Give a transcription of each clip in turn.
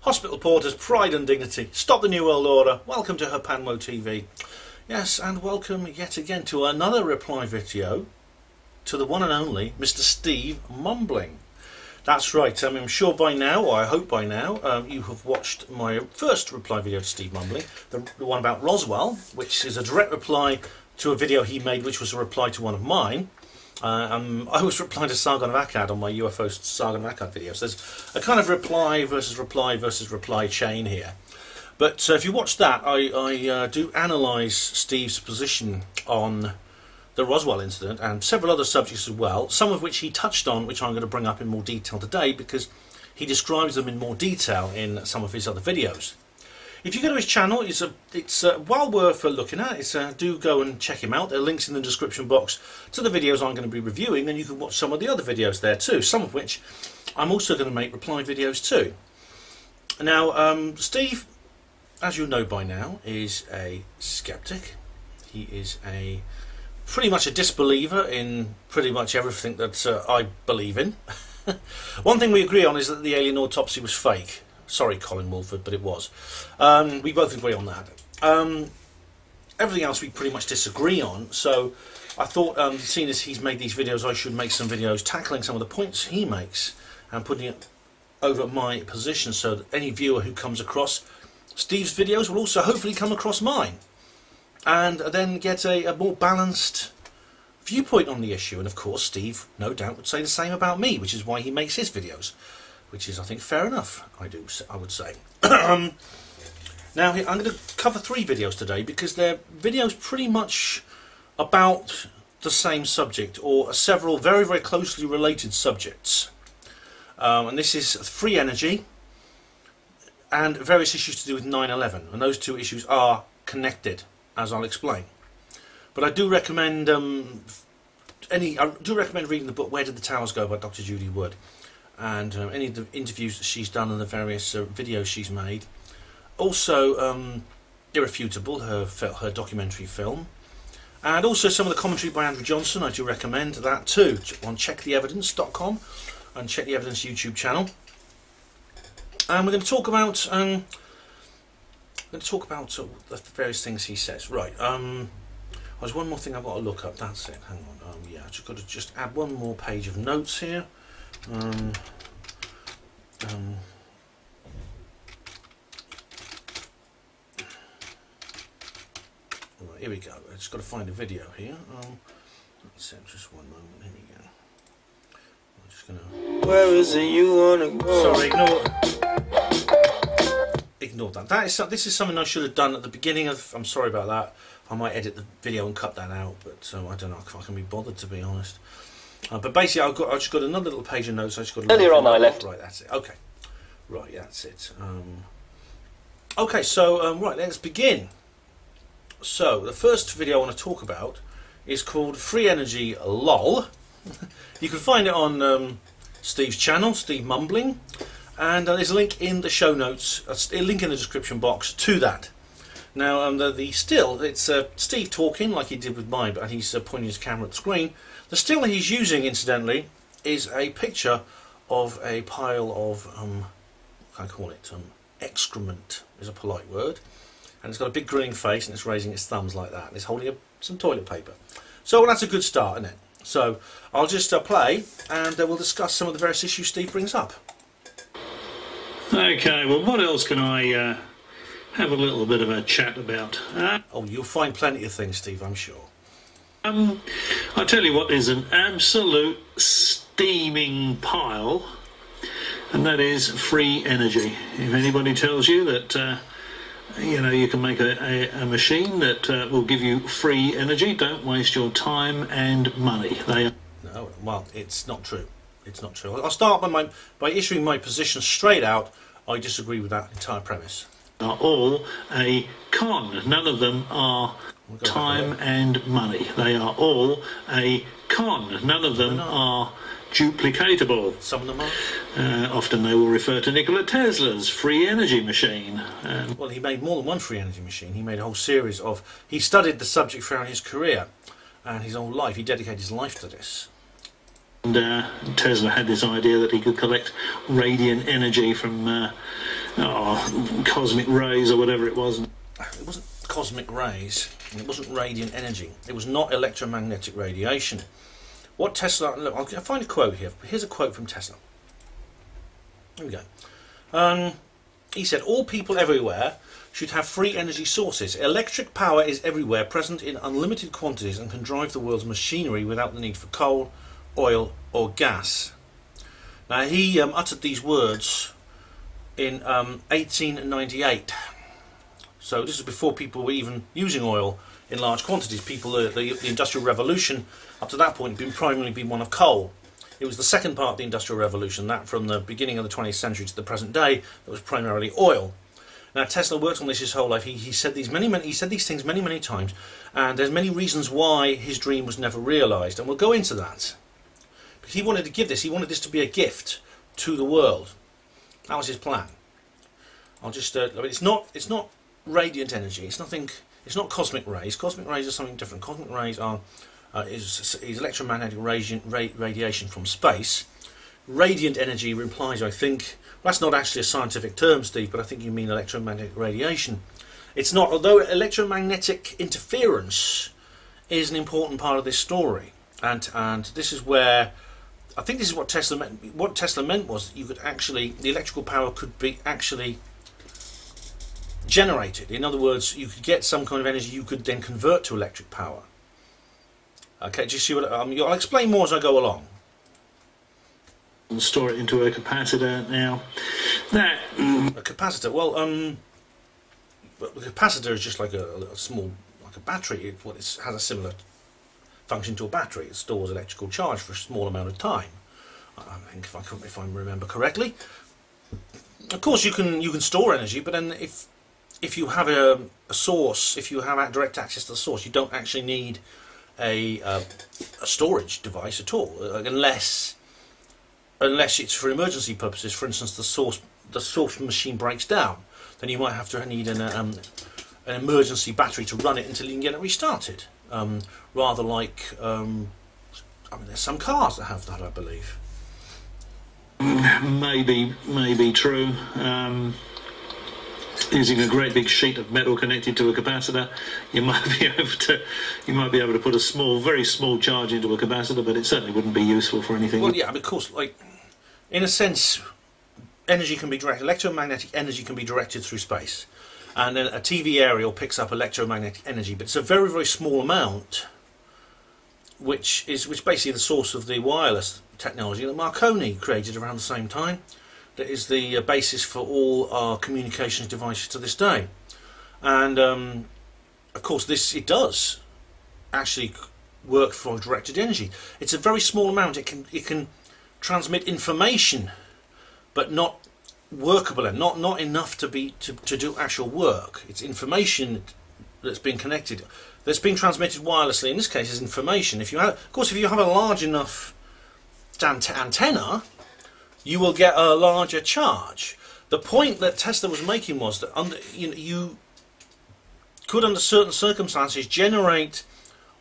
Hospital Porter's Pride and Dignity. Stop the New World Order. Welcome to Herpanmo TV. Yes, and welcome yet again to another reply video to the one and only Mr. Steve Mumbling. That's right, I'm sure by now, or I hope by now, you have watched my first reply video to Steve Mumbling, the one about Roswell, which is a direct reply to a video he made, which was a reply to one of mine. I was replying to Sargon of Akkad on my UFO Sargon of Akkad videos. There's a kind of reply versus reply chain here. But if you watch that, I do analyse Steve's position on the Roswell incident and several other subjects as well, some of which he touched on, which I'm going to bring up in more detail today because he describes them in more detail in some of his other videos. If you go to his channel, it's well worth looking at. Do go and check him out. There are links in the description box to the videos I'm going to be reviewing, and you can watch some of the other videos there too, some of which I'm also going to make reply videos too. Now, Steve, as you know by now, is a skeptic. He is pretty much a disbeliever in pretty much everything that I believe in. One thing we agree on is that the alien autopsy was fake. Sorry, Colin Wolford, but it was. We both agree on that. Everything else we pretty much disagree on, so I thought, seeing as he's made these videos, I should make some videos tackling some of the points he makes and putting it over my position so that any viewer who comes across Steve's videos will also hopefully come across mine and then get a more balanced viewpoint on the issue. And of course, Steve, no doubt, would say the same about me, which is why he makes his videos. Which is, I think, fair enough, I would say. Now, I'm going to cover 3 videos today because they're videos pretty much about the same subject or several very, very closely related subjects. And this is free energy and various issues to do with 9/11. And those 2 issues are connected, as I'll explain. But I do recommend reading the book Where Did the Towers Go by Dr. Judy Wood. And any of the interviews that she's done and the various videos she's made. Also, Irrefutable, her documentary film. And also some of the commentary by Andrew Johnson. I do recommend that too on checktheevidence.com and Check the Evidence YouTube channel. And we're going to talk about the various things he says. Right. There's one more thing I've got to look up. That's it. Hang on. Yeah, I've just got to add one more page of notes here. Right, here we go. I just got to find a video here. That's it. Just one moment. Here we go. I'm just gonna. Where is it you wanna go? Sorry, ignore that. This is something I should have done at the beginning of. I'm sorry about that. I might edit the video and cut that out, but I don't know if I can be bothered, to be honest. But basically, I've just got another little page of notes. I just got earlier on I left. Right, that's it. Okay, right, that's it. Okay, so right, let's begin. So the first video I want to talk about is called Free Energy LOL. You can find it on Steve's channel, Steve Mumbling, and there's a link in the show notes, a link in the description box to that. Now, it's Steve talking like he did with mine, but he's pointing his camera at the screen. The still he's using, incidentally, is a picture of a pile of, what can I call it, excrement is a polite word. And it's got a big grinning face and it's raising its thumbs like that. And it's holding some toilet paper. So that's a good start, isn't it? So I'll just play and we'll discuss some of the various issues Steve brings up. Okay, well, what else can I have a little bit of a chat about? Oh, you'll find plenty of things, Steve, I'm sure. I'll tell you what is an absolute steaming pile, and that is free energy. If anybody tells you that You know, you can make a machine that will give you free energy. Don't waste your time and money. No, well, it's not true. It's not true. I'll start by issuing my position straight out. I disagree with that entire premise. Are all a con. None of them are time and money. They are all a con. None of them are duplicatable. Some of them are. Often they will refer to Nikola Tesla's free energy machine. Well, he made more than one free energy machine. He made a whole series of... He studied the subject throughout his career and his whole life. He dedicated his life to this. And Tesla had this idea that he could collect radiant energy from cosmic rays or whatever it was. It wasn't cosmic rays. It wasn't radiant energy. It was not electromagnetic radiation. What Tesla... Look, I'll find a quote here. Here's a quote from Tesla. Here we go. He said, all people everywhere should have free energy sources. Electric power is everywhere, present in unlimited quantities, and can drive the world's machinery without the need for coal, oil or gas. Now he uttered these words in 1898. So this is before people were even using oil in large quantities. People, the Industrial Revolution up to that point had primarily been one of coal. It was the second part of the Industrial Revolution, that from the beginning of the 20th century to the present day, that was primarily oil. Now Tesla worked on this his whole life. He said these things many times, and there's many reasons why his dream was never realised, and we'll go into that. But he wanted to give this. He wanted this to be a gift to the world. That was his plan. I'll just. It's not radiant energy. It's nothing. It's not cosmic rays. Cosmic rays are something different. Cosmic rays are is electromagnetic radiation from space. Radiant energy implies, I think, that's not actually a scientific term, Steve, but I think you mean electromagnetic radiation. It's not, although electromagnetic interference is an important part of this story, and this is where I think this is what Tesla meant. What Tesla meant was you could actually, the electrical power could be actually generated. In other words, you could get some kind of energy you could then convert to electric power. Okay, do you see what I'll explain more as I go along. And store it into a capacitor now. That a capacitor. Well, the capacitor is just like a small, like a battery. It has a similar function to a battery. It stores electrical charge for a small amount of time. I think if I remember correctly. Of course, you can store energy, but then if you have a source, if you have direct access to the source, you don't actually need a storage device at all, unless it's for emergency purposes. For instance, the source machine breaks down, then you might have to need an emergency battery to run it until you can get it restarted. Rather like, I mean, there's some cars that have that, I believe. Maybe true. Using a great big sheet of metal connected to a capacitor, you might be able to put a very small charge into a capacitor, but it certainly wouldn't be useful for anything. Well, yeah, of course, like in a sense, energy can be directed. Electromagnetic energy can be directed through space, and then a TV aerial picks up electromagnetic energy, but it's a very small amount, which basically the source of the wireless technology that Marconi created around the same time. That is the basis for all our communications devices to this day, and of course it does actually work for directed energy. It's a very small amount. It can transmit information, but not workable and not enough to do actual work. It's information that's been connected, that's being transmitted wirelessly. In this case, is information. If you have a large enough antenna, you will get a larger charge. The point that Tesla was making was that you could, under certain circumstances, generate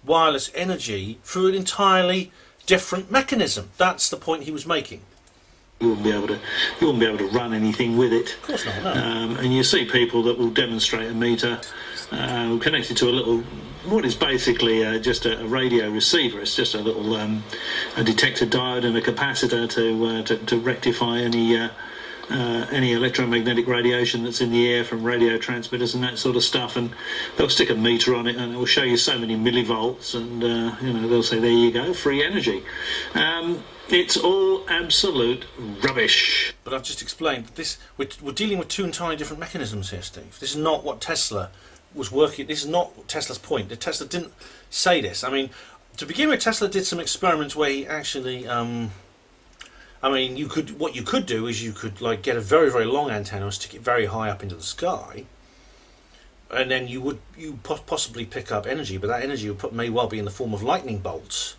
wireless energy through an entirely different mechanism. That's the point he was making. You wouldn't be able to run anything with it. Of course not. No. And you see people that will demonstrate a meter connected to what is basically just a radio receiver. It's just a little a detector diode and a capacitor to rectify any any electromagnetic radiation that's in the air from radio transmitters and that sort of stuff, and they'll stick a meter on it and it will show you so many millivolts, and you know, they'll say, there you go, free energy. It's all absolute rubbish. But I've just explained this. We're dealing with two entirely different mechanisms here, Steve. This is not what Tesla was working. This is not Tesla's point. Tesla didn't say this. I mean, to begin with, Tesla did some experiments where he actually, I mean, what you could do is you could like get a very, very long antenna and stick it very high up into the sky, and then you possibly pick up energy, but that energy may well be in the form of lightning bolts,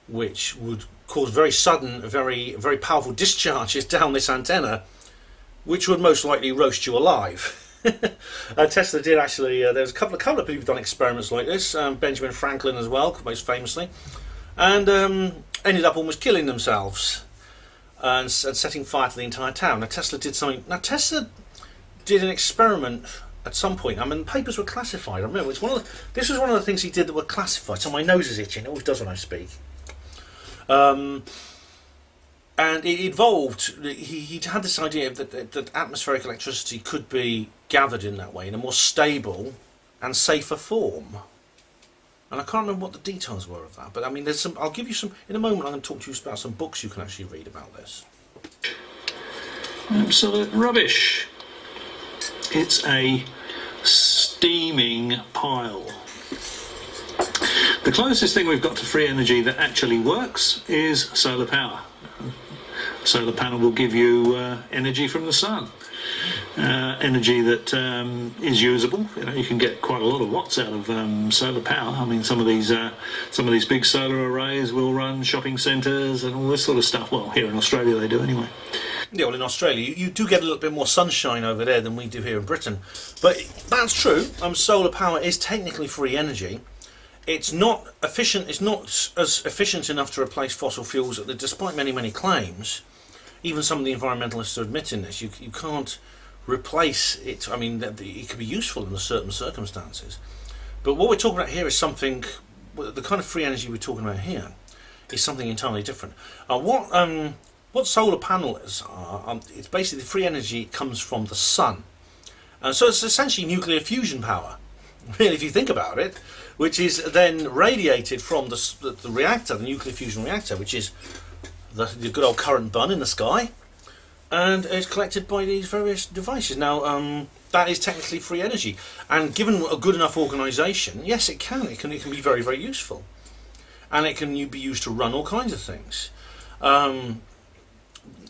which would cause very sudden, very, very powerful discharges down this antenna, which would most likely roast you alive. Tesla did actually. There's a couple of people who've done experiments like this. Benjamin Franklin as well, most famously, and ended up almost killing themselves and setting fire to the entire town. Now Tesla did something. Now Tesla did an experiment at some point. I mean, papers were classified. I remember this was one of the things he did that were classified. So my nose is itching. It always does when I speak. And it evolved. He had this idea that atmospheric electricity could be gathered in that way, in a more stable and safer form. And I can't remember what the details were of that, but I mean, there's some. I'll give you some in a moment. I'm going to talk to you about some books you can actually read about this. Absolute rubbish. It's a steaming pile. The closest thing we've got to free energy that actually works is solar power. Solar panel will give you energy from the sun, energy that is usable. You know, you can get quite a lot of watts out of solar power. I mean, some of these big solar arrays will run shopping centres and all this sort of stuff. Well, here in Australia they do anyway. Yeah, well, in Australia you do get a little bit more sunshine over there than we do here in Britain, but that's true. Solar power is technically free energy. It's not efficient. It's not as efficient enough to replace fossil fuels, despite many claims. Even some of the environmentalists are admitting this. You can't replace it. I mean, it could be useful in certain circumstances. But what we're talking about here is something. The kind of free energy we're talking about here is something entirely different. What solar panels are? It's basically free energy comes from the sun. So it's essentially nuclear fusion power. Really, if you think about it, which is then radiated from the reactor, the nuclear fusion reactor, which is the good old current bun in the sky, and it's collected by these various devices. Now, that is technically free energy, and given a good enough organisation, yes, it can be very, very useful, and it can be used to run all kinds of things. And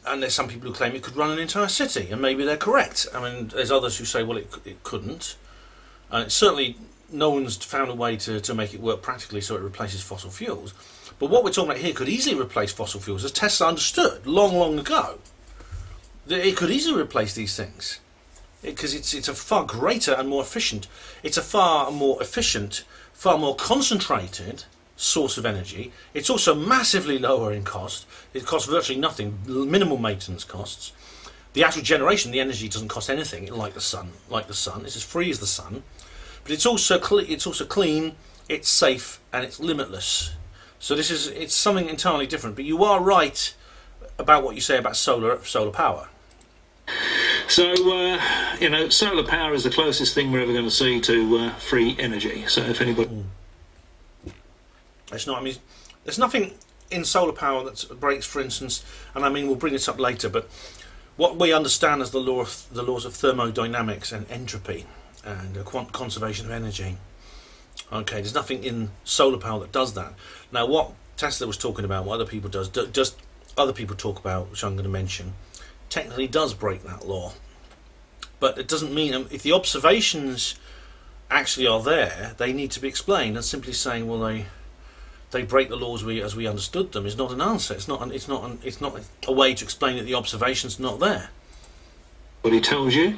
there's some people who claim it could run an entire city, and maybe they're correct. I mean, there's others who say, well, it couldn't. And certainly no one's found a way to make it work practically so it replaces fossil fuels. But what we're talking about here could easily replace fossil fuels, as Tesla understood long ago. That it could easily replace these things, because it's a far greater and more efficient. It's a far more efficient, far more concentrated source of energy. It's also massively lower in cost. It costs virtually nothing, minimal maintenance costs. The actual generation, the energy doesn't cost anything, like the sun. It's as free as the sun. But it's also clean, it's safe, and it's limitless. So it's something entirely different. But you are right about what you say about solar power. So you know, solar power is the closest thing we're ever going to see to free energy. So if anybody, it's not. I mean, there's nothing in solar power that breaks, for instance. And I mean, we'll bring this up later, but what we understand as the laws of thermodynamics and entropy and conservation of energy. Okay, there's nothing in solar power that does that. Now, what Tesla was talking about, what other people other people talk about, which I'm going to mention, technically does break that law. But it doesn't mean, if the observations actually are there, they need to be explained. And simply saying, well, they break the laws as we understood them is not an answer. It's not a way to explain that the observation's not there. What he tells you,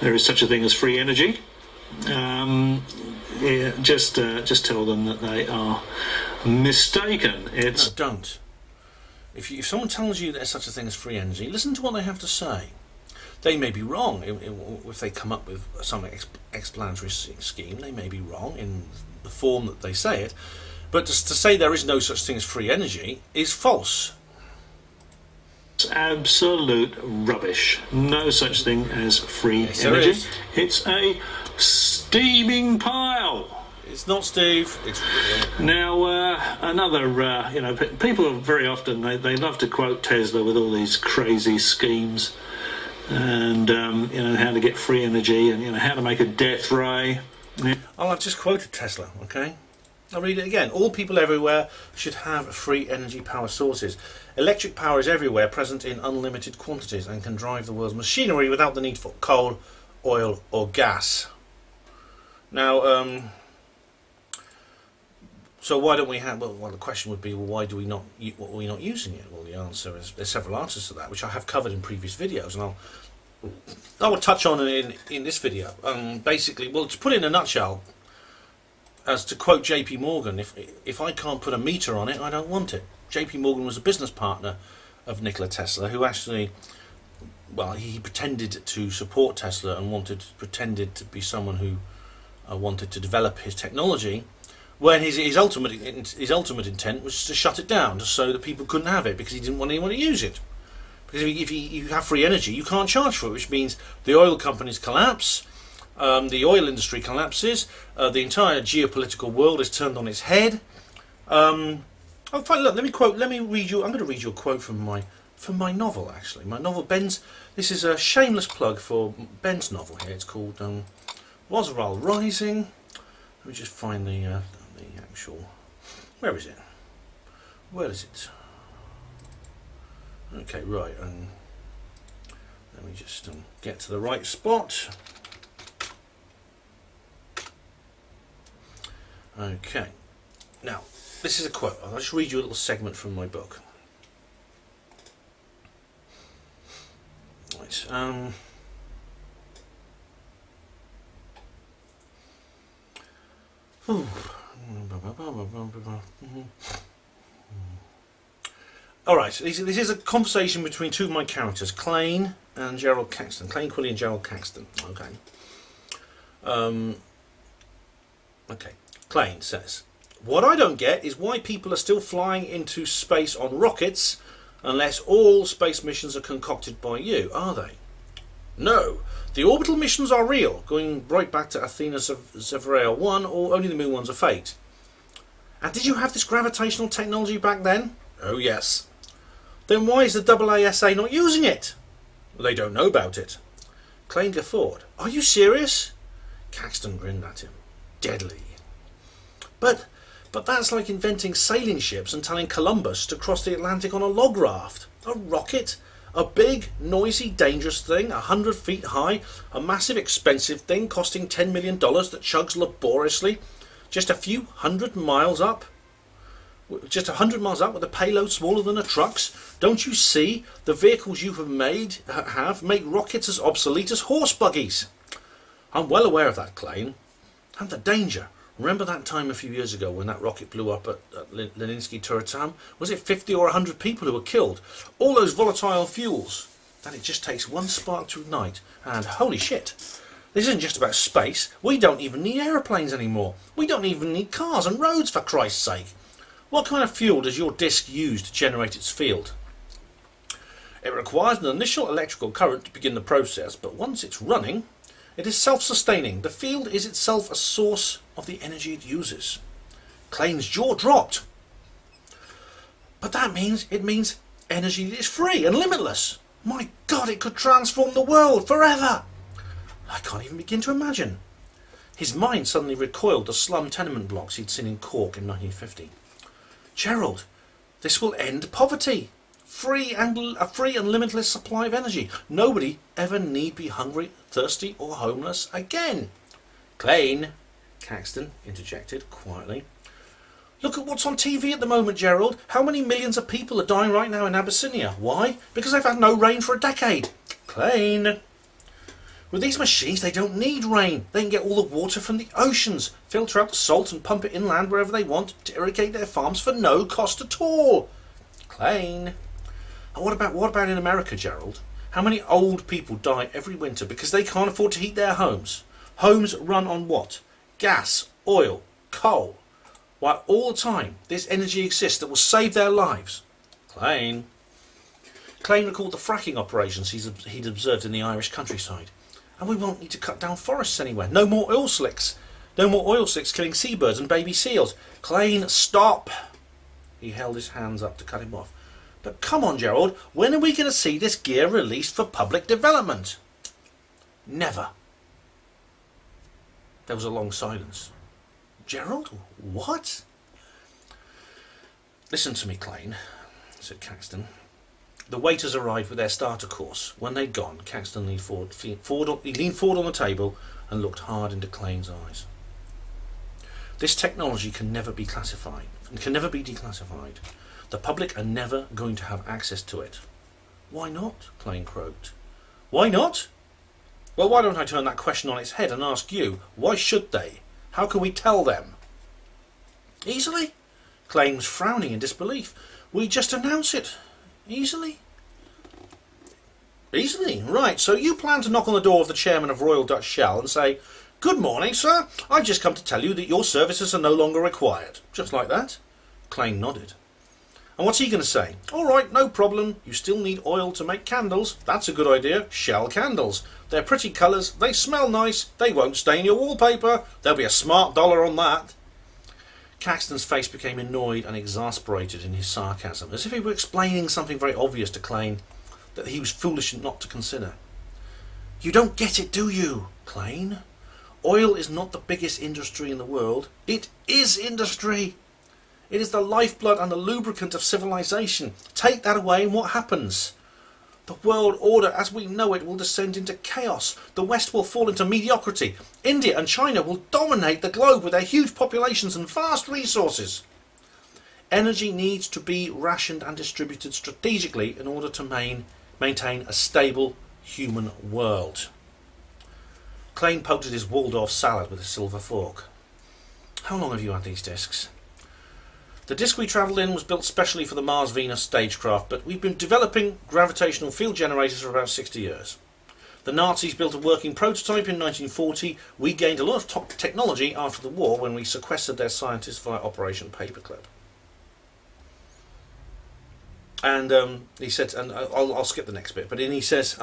there is such a thing as free energy. Yeah, just tell them that they are mistaken. No, don't. If someone tells you there's such a thing as free energy, listen to what they have to say. They may be wrong if they come up with some explanatory scheme. They may be wrong in the form that they say it, but to say there is no such thing as free energy is false. absolute rubbish. No such thing as free energy. It's a steaming pile. It's not, Steve. It's real. Now, another, people are very often, they love to quote Tesla with all these crazy schemes and, how to get free energy and, how to make a death ray. Yeah. Oh, I've just quoted Tesla, okay? I'll read it again. All people everywhere should have free energy power sources. Electric power is everywhere, present in unlimited quantities, and can drive the world's machinery without the need for coal, oil or gas. Now, so why don't we have, well, the question would be, well, why are we not using it? Well, the answer is, there's several answers to that, which I have covered in previous videos, and I will touch on in this video. Basically, well, to put it in a nutshell, as to quote JP Morgan, if I can't put a meter on it, I don't want it. JP Morgan was a business partner of Nikola Tesla, who actually, well, he pretended to support Tesla and pretended to be someone who wanted to develop his technology, when his ultimate intent was to shut it down, just so that people couldn't have it, because he didn't want anyone to use it. Because if you have free energy, you can't charge for it, which means the oil companies collapse. The oil industry collapses. The entire geopolitical world is turned on its head. Oh, fine, look, let me read you. I'm going to read you a quote from my novel. Actually, my novel Ben's. This is a shameless plug for Ben's novel here. It's called Roswell Rising. Let me just find the actual. Where is it? Where is it? Okay, right. Let me just get to the right spot. Okay, now this is a quote. I'll just read you a little segment from my book. Right. All right. This is a conversation between two of my characters, Klein and Gerald Caxton. Klein Quilly and Gerald Caxton. Okay. Okay. Klein says, "What I don't get is why people are still flying into space on rockets unless all space missions are concocted by you, are they? No, the orbital missions are real, going right back to Athena Zevrea 1, or only the moon ones are fake. And did you have this gravitational technology back then? Oh yes. Then why is the AASA not using it? They don't know about it." Klein guffawed. "Are you serious?" Caxton grinned at him. "Deadly. But that's like inventing sailing ships and telling Columbus to cross the Atlantic on a log raft. A rocket? A big, noisy, dangerous thing, 100 feet high, a massive, expensive thing costing $10 million that chugs laboriously, just a few 100 miles up? Just 100 miles up with a payload smaller than a truck's? Don't you see the vehicles you have make rockets as obsolete as horse buggies?" "I'm well aware of that, Klein. And the danger. Remember that time a few years ago when that rocket blew up at Leninsky-Turretam? Was it 50 or 100 people who were killed? All those volatile fuels. That it just takes one spark to ignite. And holy shit, this isn't just about space. We don't even need aeroplanes anymore. We don't even need cars and roads, for Christ's sake. What kind of fuel does your disk use to generate its field?" "It requires an initial electrical current to begin the process, but once it's running, it is self-sustaining. The field is itself a source of the energy it uses." Klein's jaw dropped. "But that means energy that is free and limitless. My God, it could transform the world forever. I can't even begin to imagine." His mind suddenly recoiled to slum tenement blocks he'd seen in Cork in 1950. "Gerald, this will end poverty. A free and limitless supply of energy. Nobody ever need be hungry, thirsty or homeless again." "Klein," Caxton interjected quietly, "look at what's on TV at the moment, Gerald. How many millions of people are dying right now in Abyssinia? Why? Because they've had no rain for a decade." "Klein, with these machines they don't need rain. They can get all the water from the oceans, filter out the salt and pump it inland wherever they want to irrigate their farms for no cost at all." "Klein, what about in America, Gerald? How many old people die every winter because they can't afford to heat their homes? Homes run on what? Gas, oil, coal. While all the time this energy exists that will save their lives." "Klein, Klein recalled the fracking operations he'd observed in the Irish countryside. And we won't need to cut down forests anywhere. No more oil slicks. No more oil slicks killing seabirds and baby seals. Klein, stop! He held his hands up to cut him off. But come on, Gerald, when are we going to see this gear released for public development? Never. There was a long silence. Gerald, what? Listen to me, Klein, said Caxton. The waiters arrived with their starter course. When they'd gone, Caxton leaned forward on the table and looked hard into Klein's eyes. This technology can never be classified, and can never be declassified. The public are never going to have access to it. Why not? Klein croaked. Why not? Well, why don't I turn that question on its head and ask you, why should they? How can we tell them? Easily? Klein was frowning in disbelief. We just announce it. Easily? Easily, right. So you plan to knock on the door of the chairman of Royal Dutch Shell and say, "Good morning, sir. I've just come to tell you that your services are no longer required." Just like that? Klein nodded. And what's he going to say? "All right, no problem. You still need oil to make candles. That's a good idea. Shell candles. They're pretty colours. They smell nice. They won't stain your wallpaper. There'll be a smart dollar on that." Caxton's face became annoyed and exasperated in his sarcasm, as if he were explaining something very obvious to Klein that he was foolish not to consider. "You don't get it, do you, Klein? Oil is not the biggest industry in the world. It is industry. It is the lifeblood and the lubricant of civilization. Take that away and what happens? The world order as we know it will descend into chaos. The West will fall into mediocrity. India and China will dominate the globe with their huge populations and vast resources. Energy needs to be rationed and distributed strategically in order to maintain a stable human world." Klein poked at his Waldorf salad with a silver fork. "How long have you had these discs?" "The disc we travelled in was built specially for the Mars-Venus stagecraft, but we've been developing gravitational field generators for about 60 years. The Nazis built a working prototype in 1940. We gained a lot of top technology after the war when we sequestered their scientists via Operation Paperclip." And he said, and I'll skip the next bit, but then he says,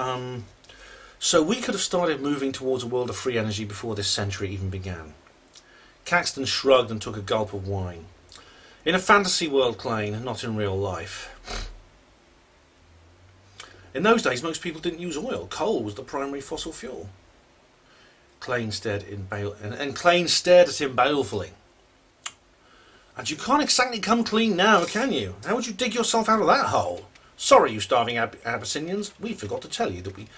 "So we could have started moving towards a world of free energy before this century even began." Caxton shrugged and took a gulp of wine. "In a fantasy world, Klein, not in real life. In those days, most people didn't use oil. Coal was the primary fossil fuel." Klein stared at him balefully. "And you can't exactly come clean now, can you? How would you dig yourself out of that hole? Sorry, you starving Abyssinians. We forgot to tell you that we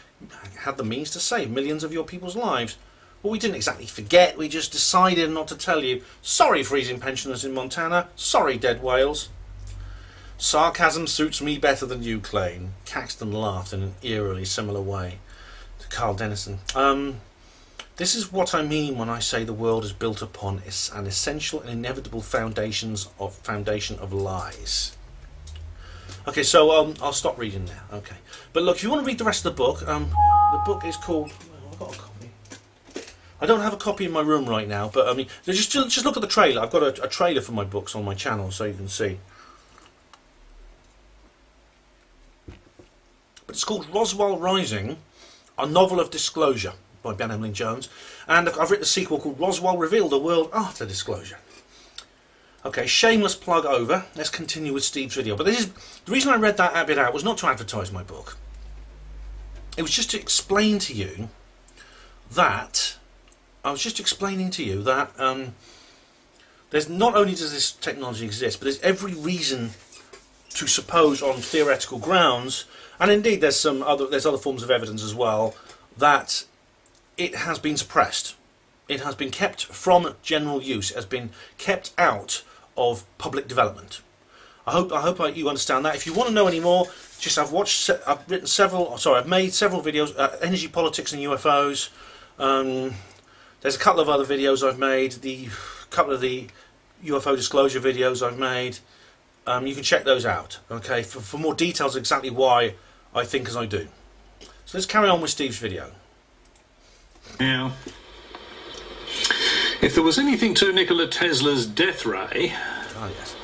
had the means to save millions of your people's lives. Well, we didn't exactly forget, we just decided not to tell you. Sorry, freezing pensioners in Montana. Sorry, dead whales." "Sarcasm suits me better than you, Klein." Caxton laughed in an eerily similar way to Carl Dennison. "This is what I mean when I say the world is built upon an essential and inevitable foundation of lies." Okay, so I'll stop reading there. Okay, but look, if you want to read the rest of the book is called... I've got a copy. I don't have a copy in my room right now, but I mean, just look at the trailer. I've got a trailer for my books on my channel, so you can see. But it's called Roswell Rising, a novel of disclosure by Ben Emlyn Jones, and I've written a sequel called Roswell Revealed: A World After Disclosure. Okay, shameless plug over. Let's continue with Steve's video. But the reason I read that bit out was not to advertise my book. It was just to explain to you that there's not only does this technology exist, but there's every reason to suppose on theoretical grounds, and indeed there's other forms of evidence as well, that it has been suppressed. It has been kept from general use. It has been kept out of public development. I hope you understand that. If you want to know any more, I've made several videos, energy politics and UFOs. There's a couple of other videos I've made, a couple of the UFO disclosure videos I've made. You can check those out, okay, for more details exactly why I think as I do. So let's carry on with Steve's video. Now, if there was anything to Nikola Tesla's death ray, yes,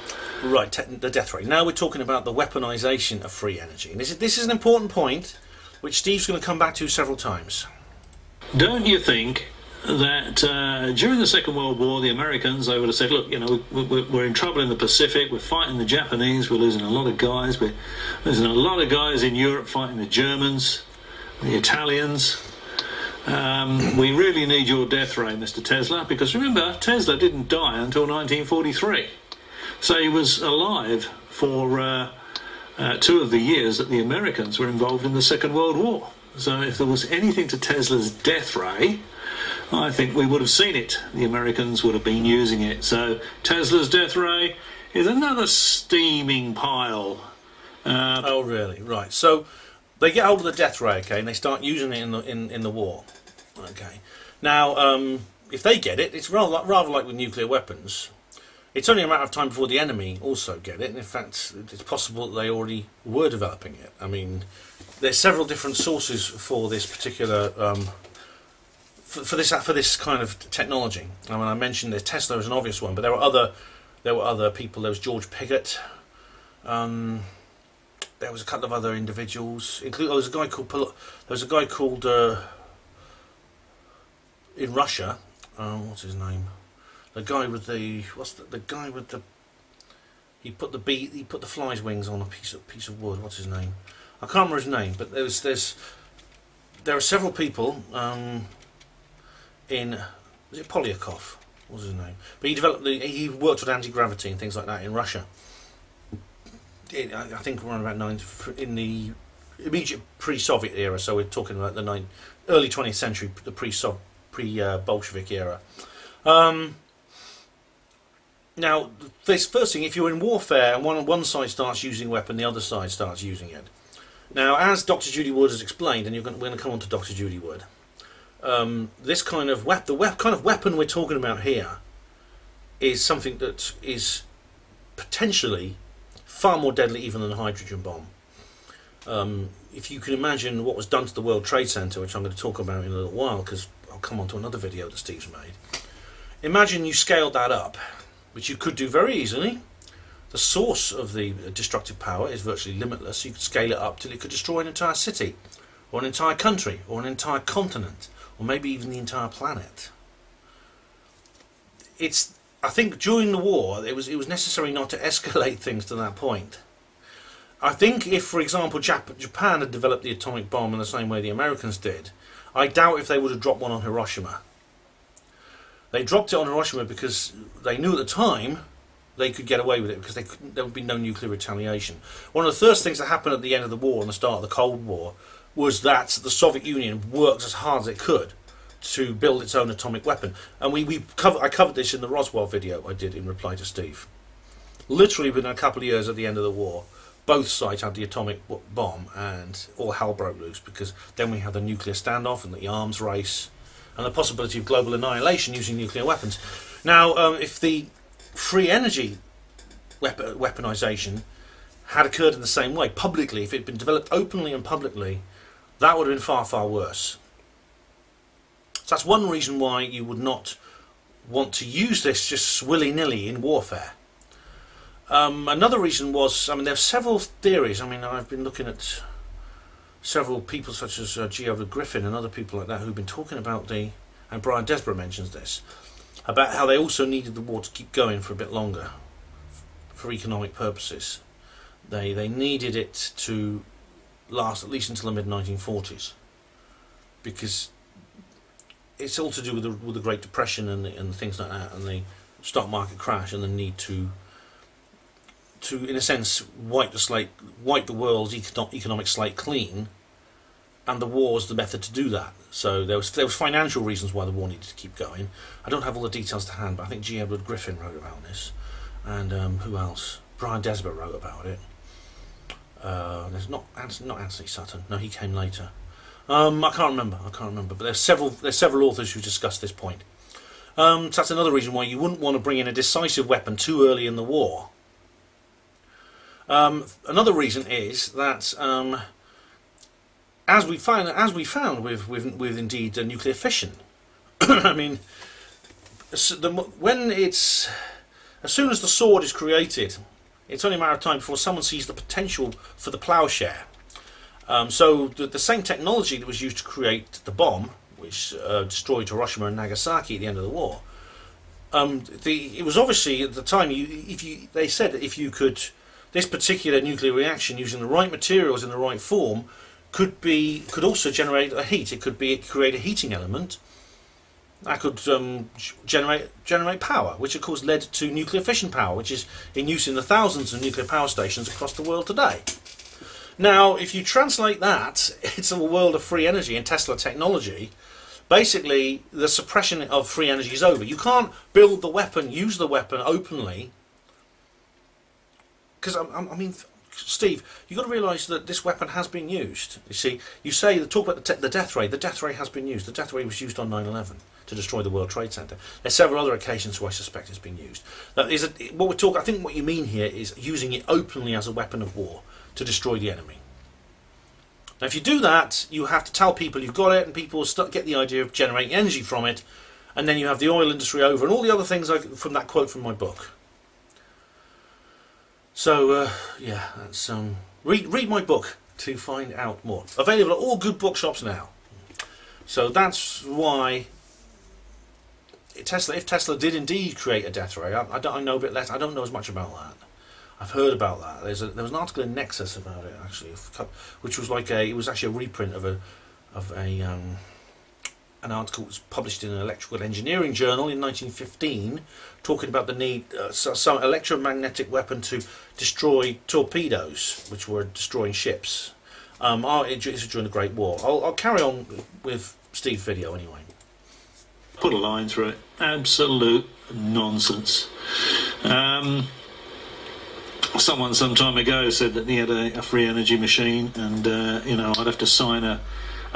Right, the death ray. Now we're talking about the weaponisation of free energy. And this is an important point, which Steve's going to come back to several times. Don't you think that during the Second World War, the Americans, they would have said, look, you know, we're in trouble in the Pacific, we're fighting the Japanese, we're losing a lot of guys, we're losing a lot of guys in Europe fighting the Germans, the Italians. We really need your death ray, Mr. Tesla, because remember, Tesla didn't die until 1943. So he was alive for 2 of the years that the Americans were involved in the Second World War. So if there was anything to Tesla's death ray, I think we would have seen it. The Americans would have been using it. So Tesla's death ray is another steaming pile. Oh, really? Right. So they get hold of the death ray, okay, and they start using it in the war. Okay. Now, if they get it, it's rather like with nuclear weapons. It's only a matter of time before the enemy also get it, and in fact, it's possible that they already were developing it. I mean, there's several different sources for this particular for this kind of technology. I mean, I mentioned that Tesla is an obvious one, but there were other people. There was George Pigott. There was a couple of other individuals. There was a guy called in Russia. What's his name? The guy with the he put the fly's wings on a piece of wood. What's his name? I can't remember his name, but there are several people in, was it Polyakov? What was his name? But he worked with anti-gravity and things like that in Russia. I think around about in the immediate pre-Soviet era. So we're talking about the early 20th century, the pre-Bolshevik era. Now, this first thing, if you're in warfare and one side starts using a weapon, the other side starts using it. Now, as Dr. Judy Wood has explained, and we're going to come on to Dr. Judy Wood, this kind of kind of weapon we're talking about here is something that is potentially far more deadly even than a hydrogen bomb. If you can imagine what was done to the World Trade Center, which I'm going to talk about in a little while, because I'll come on to another video that Steve's made. Imagine you scaled that up, which you could do very easily. The source of the destructive power is virtually limitless. You could scale it up till it could destroy an entire city, or an entire country, or an entire continent, or maybe even the entire planet. I think during the war it was necessary not to escalate things to that point. I think if, for example, Japan had developed the atomic bomb in the same way the Americans did, I doubt if they would have dropped one on Hiroshima. They dropped it on Hiroshima because they knew at the time they could get away with it, because there would be no nuclear retaliation. One of the first things that happened at the end of the war and the start of the Cold War was that the Soviet Union worked as hard as it could to build its own atomic weapon. And I covered this in the Roswell video I did in reply to Steve. Literally within a couple of years at the end of the war, both sides had the atomic bomb and all hell broke loose, because then we had the nuclear standoff and the arms race and the possibility of global annihilation using nuclear weapons. Now, if the free energy weaponization had occurred in the same way, publicly, if it had been developed openly and publicly, that would have been far, far worse. So that's one reason why you would not want to use this just willy-nilly in warfare. Another reason was, I mean, there are several theories. I mean, I've been looking at several people such as G. Edward Griffin and other people like that who've been talking about and Brian Desborough mentions this, about how they also needed the war to keep going for a bit longer for economic purposes. They needed it to last at least until the mid-1940s, because it's all to do with the Great Depression and things like that, and the stock market crash, and the need to in a sense wipe the world's economic slate clean, and the war was the method to do that. So there was financial reasons why the war needed to keep going. I don't have all the details to hand, but I think G. Edward Griffin wrote about this, and who else? Brian Desborough wrote about it. There's not Anthony Sutton. No, he came later. I can't remember. But there's several authors who discussed this point. So that's another reason why you wouldn't want to bring in a decisive weapon too early in the war. Another reason is that, as we found with indeed nuclear fission, I mean, as soon as the sword is created It's only a matter of time before someone sees the potential for the ploughshare. So the same technology that was used to create the bomb, which destroyed Hiroshima and Nagasaki at the end of the war, it was obviously at the time. They said that if you could, this particular nuclear reaction using the right materials in the right form could also generate a heat. It could create a heating element that could generate power, which of course led to nuclear fission power, which is in use in the thousands of nuclear power stations across the world today. Now, if you translate that into a world of free energy and Tesla technology, basically the suppression of free energy is over. You can't build the weapon, use the weapon openly, because I mean, Steve, you've got to realise that this weapon has been used. You see, talk about the death ray. The death ray has been used. The death ray was used on 9/11 to destroy the World Trade Center. There's several other occasions where I suspect it's been used. Now, I think what you mean here is using it openly as a weapon of war to destroy the enemy. Now, if you do that, you have to tell people you've got it, and people will get the idea of generating energy from it, and then you have the oil industry over, and all the other things from that quote from my book. So, yeah, that's, read my book to find out more. Available at all good bookshops now. So that's why if Tesla did indeed create a death ray, I know a bit less. I don't know as much about that. I've heard about that. There was an article in Nexus about it actually, which was it was actually a reprint of an article that was published in an electrical engineering journal in 1915, talking about the need some electromagnetic weapon to destroy torpedoes, which were destroying ships. It was during the Great War. I'll carry on with Steve's video anyway. Put a line through it. Absolute nonsense. Someone some time ago said that he had a free energy machine, and I'd have to sign a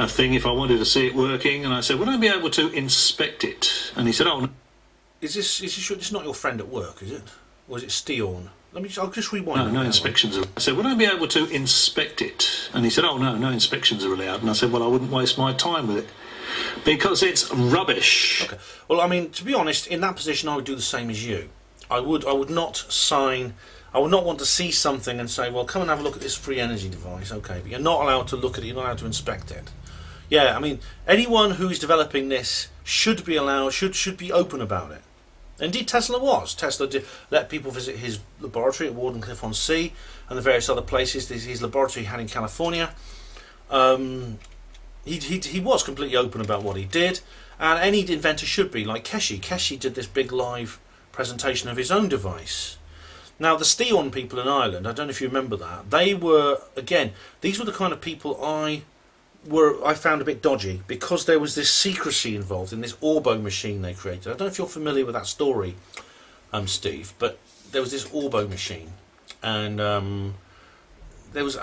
thing if I wanted to see it working, and I said, would I be able to inspect it? And he said, oh, is this not your friend at work, is it? Or is it Steorn? I'll just rewind. No inspections are. I said, would I be able to inspect it? And he said, oh no inspections are allowed. And I said, well, I wouldn't waste my time with it because it's rubbish. Okay. Well, I mean, to be honest, in that position I would do the same as you. I would not sign. I would not want to see something and say, well, come and have a look at this free energy device. Okay, but you're not allowed to look at it, you're not allowed to inspect it. Yeah, I mean, anyone who's developing this should be allowed, should be open about it. Indeed, Tesla was. Tesla did let people visit his laboratory at Wardenclyffe-on-Sea and the various other places his laboratory had in California. He was completely open about what he did, and any inventor should be, like Keshi. Keshi did this big live presentation of his own device. Now, the Steorn people in Ireland, I don't know if you remember that, they were, again, these were the kind of people I found a bit dodgy, because there was this secrecy involved in this Orbo machine they created. I don't know if you're familiar with that story, Steve, but there was this Orbo machine, and it was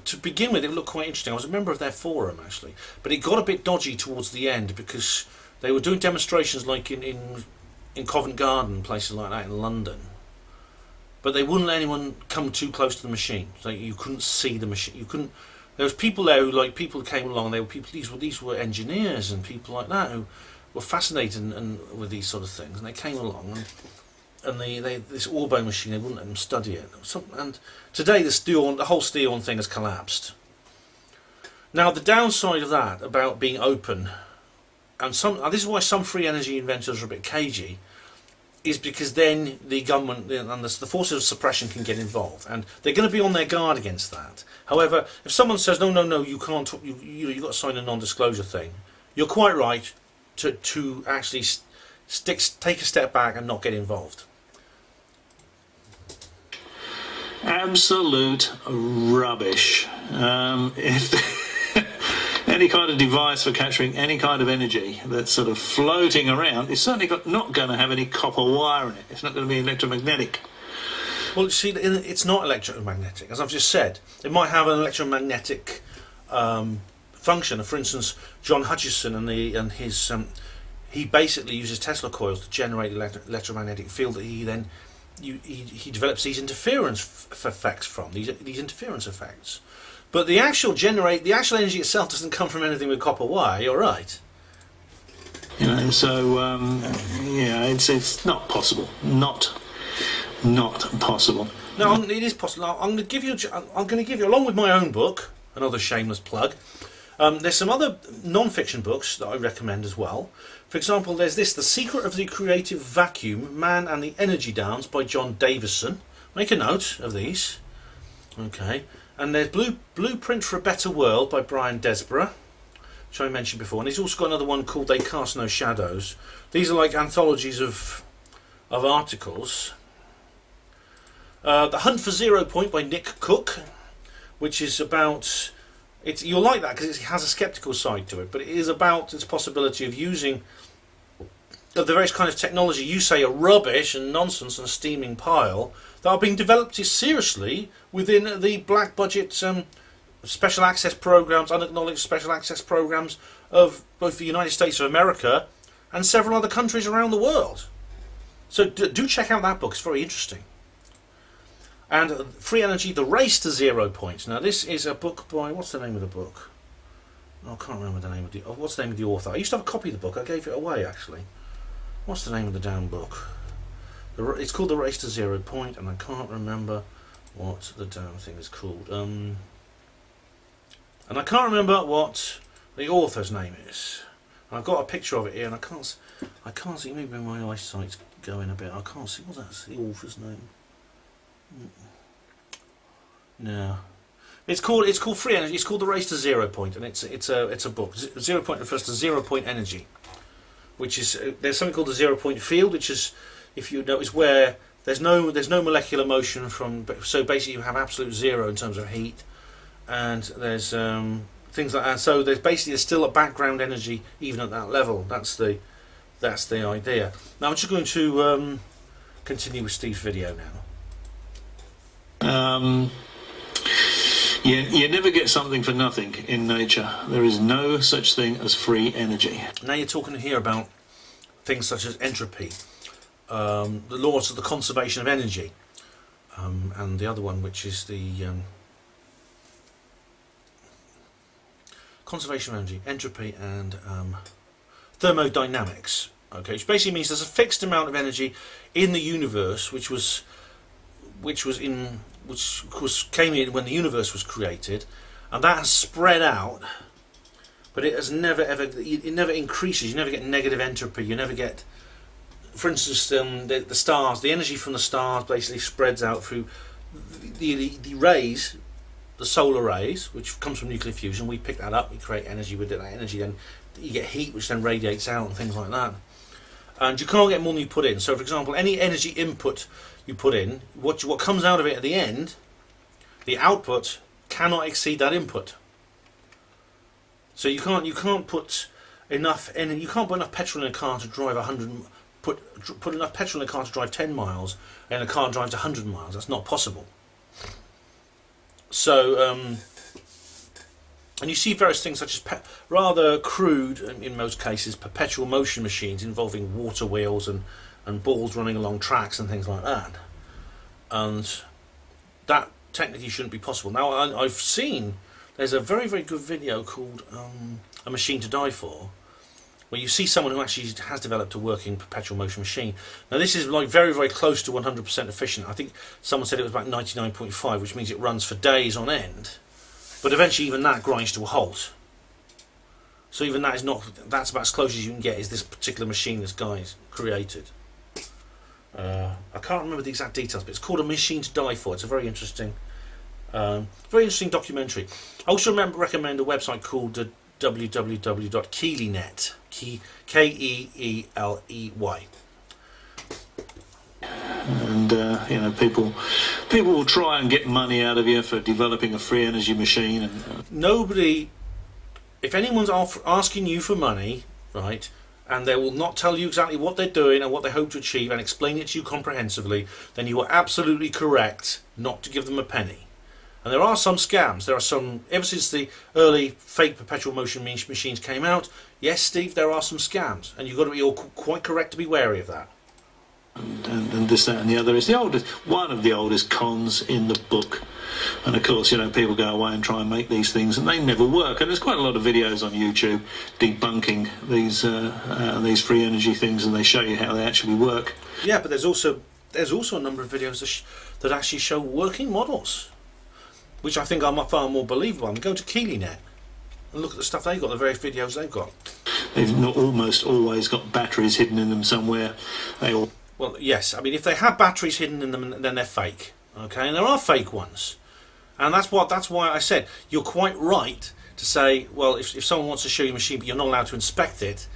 to begin with, it looked quite interesting. I was a member of their forum, actually, but it got a bit dodgy towards the end, because they were doing demonstrations like in Covent Garden, places like that in London. But they wouldn't let anyone come too close to the machine. So you couldn't see the machine. You couldn't. There was people there who, people who came along. They were people. These were engineers and people like that who were fascinated with these sort of things. And they came along, and this Orbo machine, they wouldn't let them study it. And today the whole Steorn thing has collapsed. Now the downside of that about being open, and this is why some free energy inventors are a bit cagey, is because then the government and the forces of suppression can get involved, and they're going to be on their guard against that. However, if someone says no, you can't, you've got to sign a non-disclosure thing, you're quite right to actually take a step back and not get involved. Absolute rubbish. If any kind of device for capturing any kind of energy that's sort of floating around is certainly not going to have any copper wire in it. It's not going to be electromagnetic. Well, see, it's not electromagnetic, as I've just said. It might have an electromagnetic function. For instance, John Hutchison he basically uses Tesla coils to generate electromagnetic field that he then he develops these interference effects from these interference effects. But the actual energy itself doesn't come from anything with copper wire. You're right. So yeah, it's not possible. Not not possible. No, it is possible. I'm going to give you. I'm going to give you, along with my own book, another shameless plug. There's some other non-fiction books that I recommend as well. For example, there's this, The Secret of the Creative Vacuum, Man and the Energy Dance by John Davison. Make a note of these. Okay. And there's Blueprint for a Better World by Brian Desborough, which I mentioned before. And he's also got another one called They Cast No Shadows. These are like anthologies of articles. The Hunt for Zero Point by Nick Cook, which is about... You'll like that because it has a skeptical side to it, but it is about its possibility of using the various kind of technology you say are rubbish and nonsense and a steaming pile that are being developed seriously within the black budget special access programs, unacknowledged special access programs of both the United States of America and several other countries around the world. So do check out that book, it's very interesting. And Free Energy, The Race to Zero Point. Now this is a book by, what's the name of the book? Oh, I can't remember the name of the, what's the name of the author? I used to have a copy of the book, I gave it away actually. What's the name of the damn book? It's called The Race to Zero Point, and I can't remember what the damn thing is called. And I can't remember what the author's name is. And I've got a picture of it here, and I can't see, maybe my eyesight's going a bit, I can't see, what's the author's name? No, it's called Free Energy. It's called The Race to Zero Point, and it's a book. Zero Point refers to 0 point energy, which is there's something called the 0 point field, which is, if you notice, where there's no molecular motion from. So basically, you have absolute zero in terms of heat, and there's things like that. So there's still a background energy even at that level. That's the idea. Now I'm just going to continue with Steve's video now. You never get something for nothing in nature. There is no such thing as free energy. Now you're talking here about things such as entropy, the laws of the conservation of energy, and the other one, which is the conservation of energy, entropy, and thermodynamics. Okay, which basically means there's a fixed amount of energy in the universe, which came in when the universe was created, and that has spread out, but it has it never increases. You never get negative entropy. You never get, for instance, the stars. The energy from the stars basically spreads out through the rays, the solar rays, which comes from nuclear fusion. We pick that up. We create energy with it. That energy, then you get heat, which then radiates out and things like that. And you can't get more than you put in. So, for example, any energy input you put in, what comes out of it at the end, the output cannot exceed that input. So you can't put enough petrol in a car to drive put enough petrol in a car to drive 10 miles, and a car drives 100 miles. That's not possible. So and you see various things such as rather crude, in most cases, perpetual motion machines involving water wheels and balls running along tracks and things like that. And that technically shouldn't be possible. Now, I've seen, there's a very, very good video called A Machine to Die For, where you see someone who actually has developed a working perpetual motion machine. Now, this is like very, very close to 100% efficient. I think someone said it was about 99.5, which means it runs for days on end. But eventually even that grinds to a halt. So even that is not, that's about as close as you can get, is this particular machine this guy's created. I can't remember the exact details, but it's called A Machine to Die For. It's a very interesting documentary. I also recommend a website called www.keelynet, Keeley. And you know, people will try and get money out of you for developing a free energy machine. And nobody, if anyone's asking you for money, right, and they will not tell you exactly what they're doing and what they hope to achieve and explain it to you comprehensively, then you are absolutely correct not to give them a penny. And there are some scams. There are some, ever since the early fake perpetual motion machines came out, yes, Steve, there are some scams, and you've got to be all quite correct to be wary of that. And this, that and the other is one of the oldest cons in the book. And of course, you know, people go away and try and make these things and they never work. And there's quite a lot of videos on YouTube debunking these free energy things, and they show you how they actually work. Yeah, but there's also there's also a number of videos that actually show working models, which I think are far more believable. I mean, go to KeelyNet and look at the stuff they've got, the various videos they've got. They've not almost always got batteries hidden in them somewhere. Well, yes. I mean, if they have batteries hidden in them, then they're fake. Okay, and there are fake ones, and that's why I said you're quite right to say, well, if someone wants to show you a machine but you're not allowed to inspect it,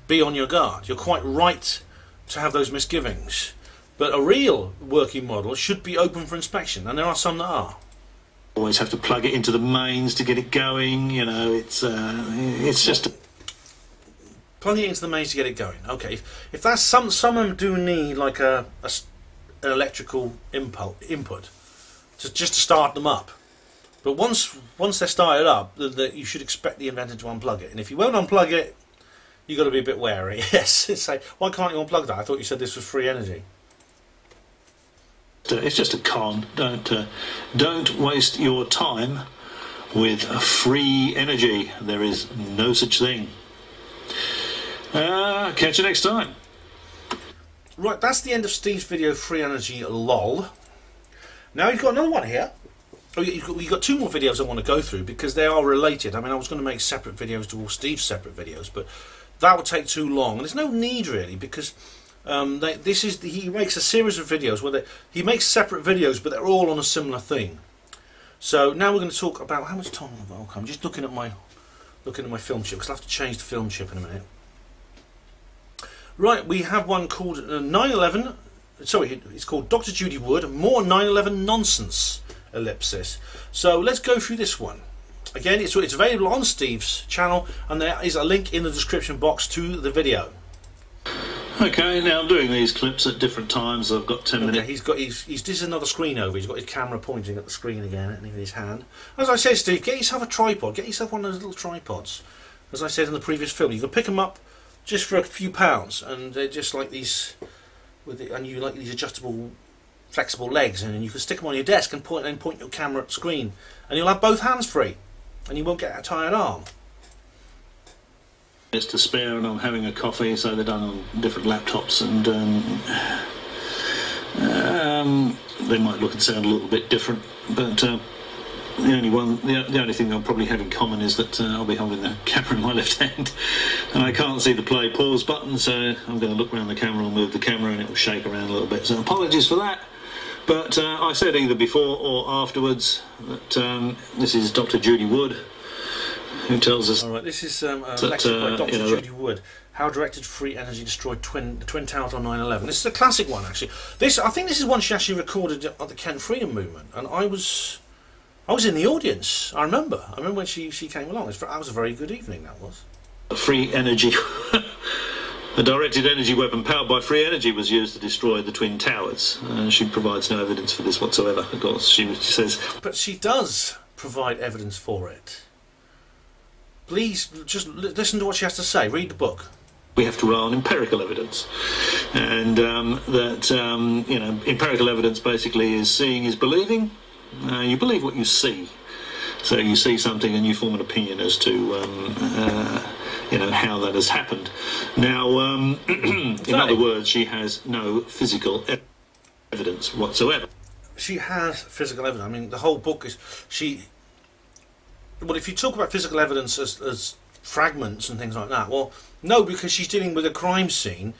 be on your guard. You're quite right to have those misgivings. But a real working model should be open for inspection, and there are some that are. Always have to plug it into the mains to get it going. You know, it's just plug it into the mains to get it going. Okay, if that's some of them do need like an electrical input just to start them up. But once they're started up, you should expect the inventor to unplug it. And if you won't unplug it, you've got to be a bit wary. Yes, say, why can't you unplug that? I thought you said this was free energy. It's just a con. Don't waste your time with free energy. There is no such thing. Catch you next time. Right, that's the end of Steve's video, Free Energy LOL. Now you've got another one here. Oh, you've got two more videos I want to go through because they are related. I mean, I was going to make separate videos to all Steve's separate videos, but that would take too long. And there's no need really, because he makes a series of videos where he makes separate videos, but they're all on a similar theme. So now we're going to talk about how much time have I got. I'm just looking at my film chip because I'll have to change the film chip in a minute. Right, we have one called 9/11. Sorry, it's called Dr. Judy Wood. More 9/11 nonsense. Ellipsis. So let's go through this one. Again, it's available on Steve's channel, and there is a link in the description box to the video. Okay, now I'm doing these clips at different times. I've got 10 minutes. He's this is another screen over. He's got his camera pointing at the screen again, and in his hand. As I said, Steve, get yourself a tripod. Get yourself one of those little tripods. As I said in the previous film, you can pick them up just for a few pounds, and they're just like these, and you like these adjustable, flexible legs, and you can stick them on your desk and point your camera at the screen, and you'll have both hands free, and you won't get a tired arm. It's to spare, and I'm having a coffee, so they're done on different laptops, and they might look and sound a little bit different, but the only thing I'll probably have in common is that I'll be holding the camera in my left hand, and I can't see the play pause button, so I'm going to look around the camera or move the camera, and it will shake around a little bit. So apologies for that. But I said either before or afterwards that this is Dr. Judy Wood, who tells us. All right, this is a lecture by Dr. Judy Wood. How directed free energy destroyed the Twin Towers on 9/11. This is a classic one, actually. I think this is one she actually recorded at the Kent Freedom Movement, and I was in the audience. I remember when she came along. That was a very good evening. That was. Free energy. A directed energy weapon powered by free energy was used to destroy the Twin Towers. She provides no evidence for this whatsoever, of course. She says. But she does provide evidence for it. Please, just listen to what she has to say. Read the book. We have to rely on empirical evidence. And empirical evidence basically is seeing is believing. You believe what you see. So you see something and you form an opinion as to how that has happened. Now, in other words, she has no physical evidence whatsoever. She has physical evidence. I mean, the whole book is Well, if you talk about physical evidence as fragments and things like that, well, no, because she's dealing with a crime scene,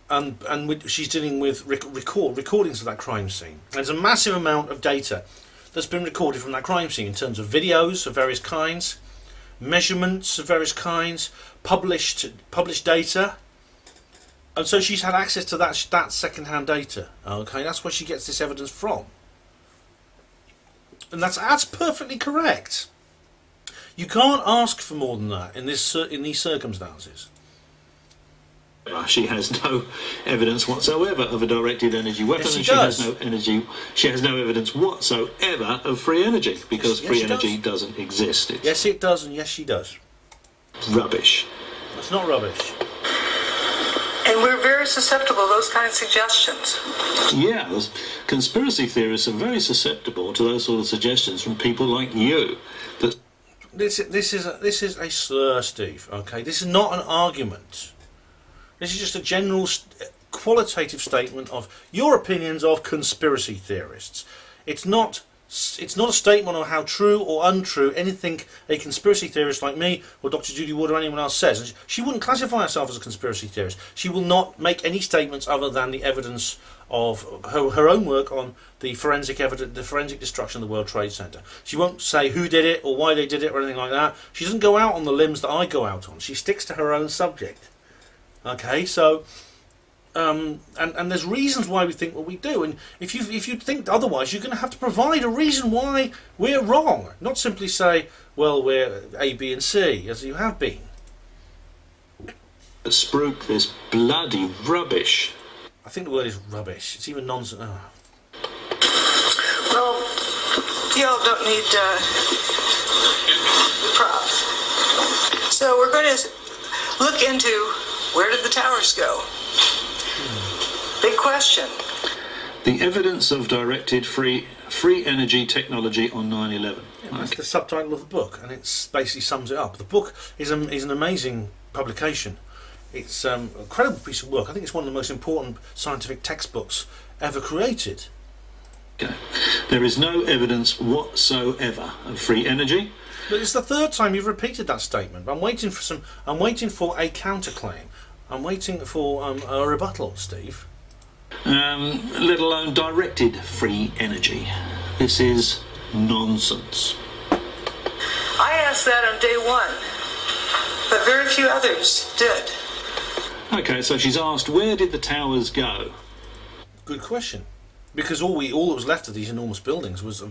and she's dealing with recordings of that crime scene. There's a massive amount of data that's been recorded from that crime scene in terms of videos of various kinds, measurements of various kinds, published data, and so she's had access to that second-hand data. Okay, that's where she gets this evidence from, and that's perfectly correct. You can't ask for more than that in these circumstances. She has no evidence whatsoever of a directed energy weapon, yes, and she has no evidence whatsoever of free energy, because free energy doesn't exist. Yes, it does, and yes, she does. Rubbish. That's not rubbish. And we're very susceptible to those kind of suggestions. Yeah, conspiracy theorists are very susceptible to those sort of suggestions from people like you. This is a slur, Steve. Okay, this is not an argument. This is just a general qualitative statement of your opinions of conspiracy theorists. It's not a statement of how true or untrue anything a conspiracy theorist like me or Dr. Judy Wood or anyone else says. And she wouldn't classify herself as a conspiracy theorist. She will not make any statements other than the evidence of her own work on the forensic evidence, the forensic destruction of the World Trade Center. She won't say who did it or why they did it or anything like that. She doesn't go out on the limbs that I go out on. She sticks to her own subject. Okay, so and there's reasons why we think what we do, and if you think otherwise, you're going to have to provide a reason why we're wrong, not simply say, well, we're A, B, and C, as you have been. Spruik this bloody rubbish. I think the word is rubbish. It's even nonsense. Oh. Well, y'all don't need props. So we're going to look into where did the towers go? Big question. The evidence of directed free energy technology on 9/11. Yeah, that's the subtitle of the book, and it basically sums it up. The book is an amazing publication. It's an incredible piece of work. I think it's one of the most important scientific textbooks ever created. Okay. There is no evidence whatsoever of free energy. But it's the third time you've repeated that statement. I'm waiting for a counterclaim. I'm waiting for a rebuttal, Steve. Let alone directed free energy. This is nonsense. I asked that on day one, but very few others did. Okay, so she's asked, where did the towers go? Good question. Because all that was left of these enormous buildings was a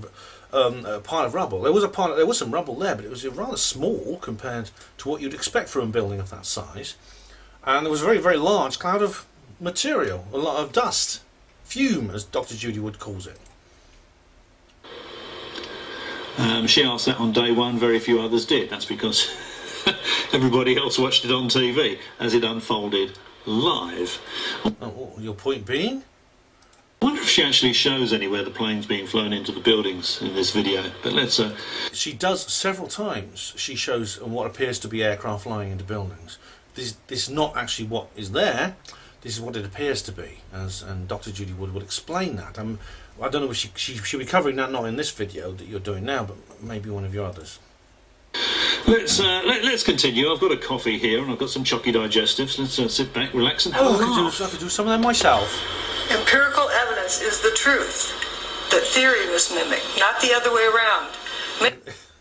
pile of rubble. There was some rubble there, but it was rather small compared to what you'd expect from a building of that size. And there was a very, very large cloud of material, a lot of dust, fume, as Dr. Judy Wood calls it. She asked that on day one, very few others did. That's because everybody else watched it on TV as it unfolded live. Oh, your point being? I wonder if she actually shows anywhere the planes being flown into the buildings in this video. But let's... She does several times. She shows what appears to be aircraft flying into buildings. This is not actually what is there. This is what it appears to be, and Dr. Judy Wood would explain that. I don't know if she'll be covering that, not in this video that you're doing now, but maybe one of your others. Let's continue. I've got a coffee here and I've got some chocky digestives. Let's sit back, relax, and have a laugh. I could do some of them myself. Empirical evidence is the truth that theory must mimic, not the other way around.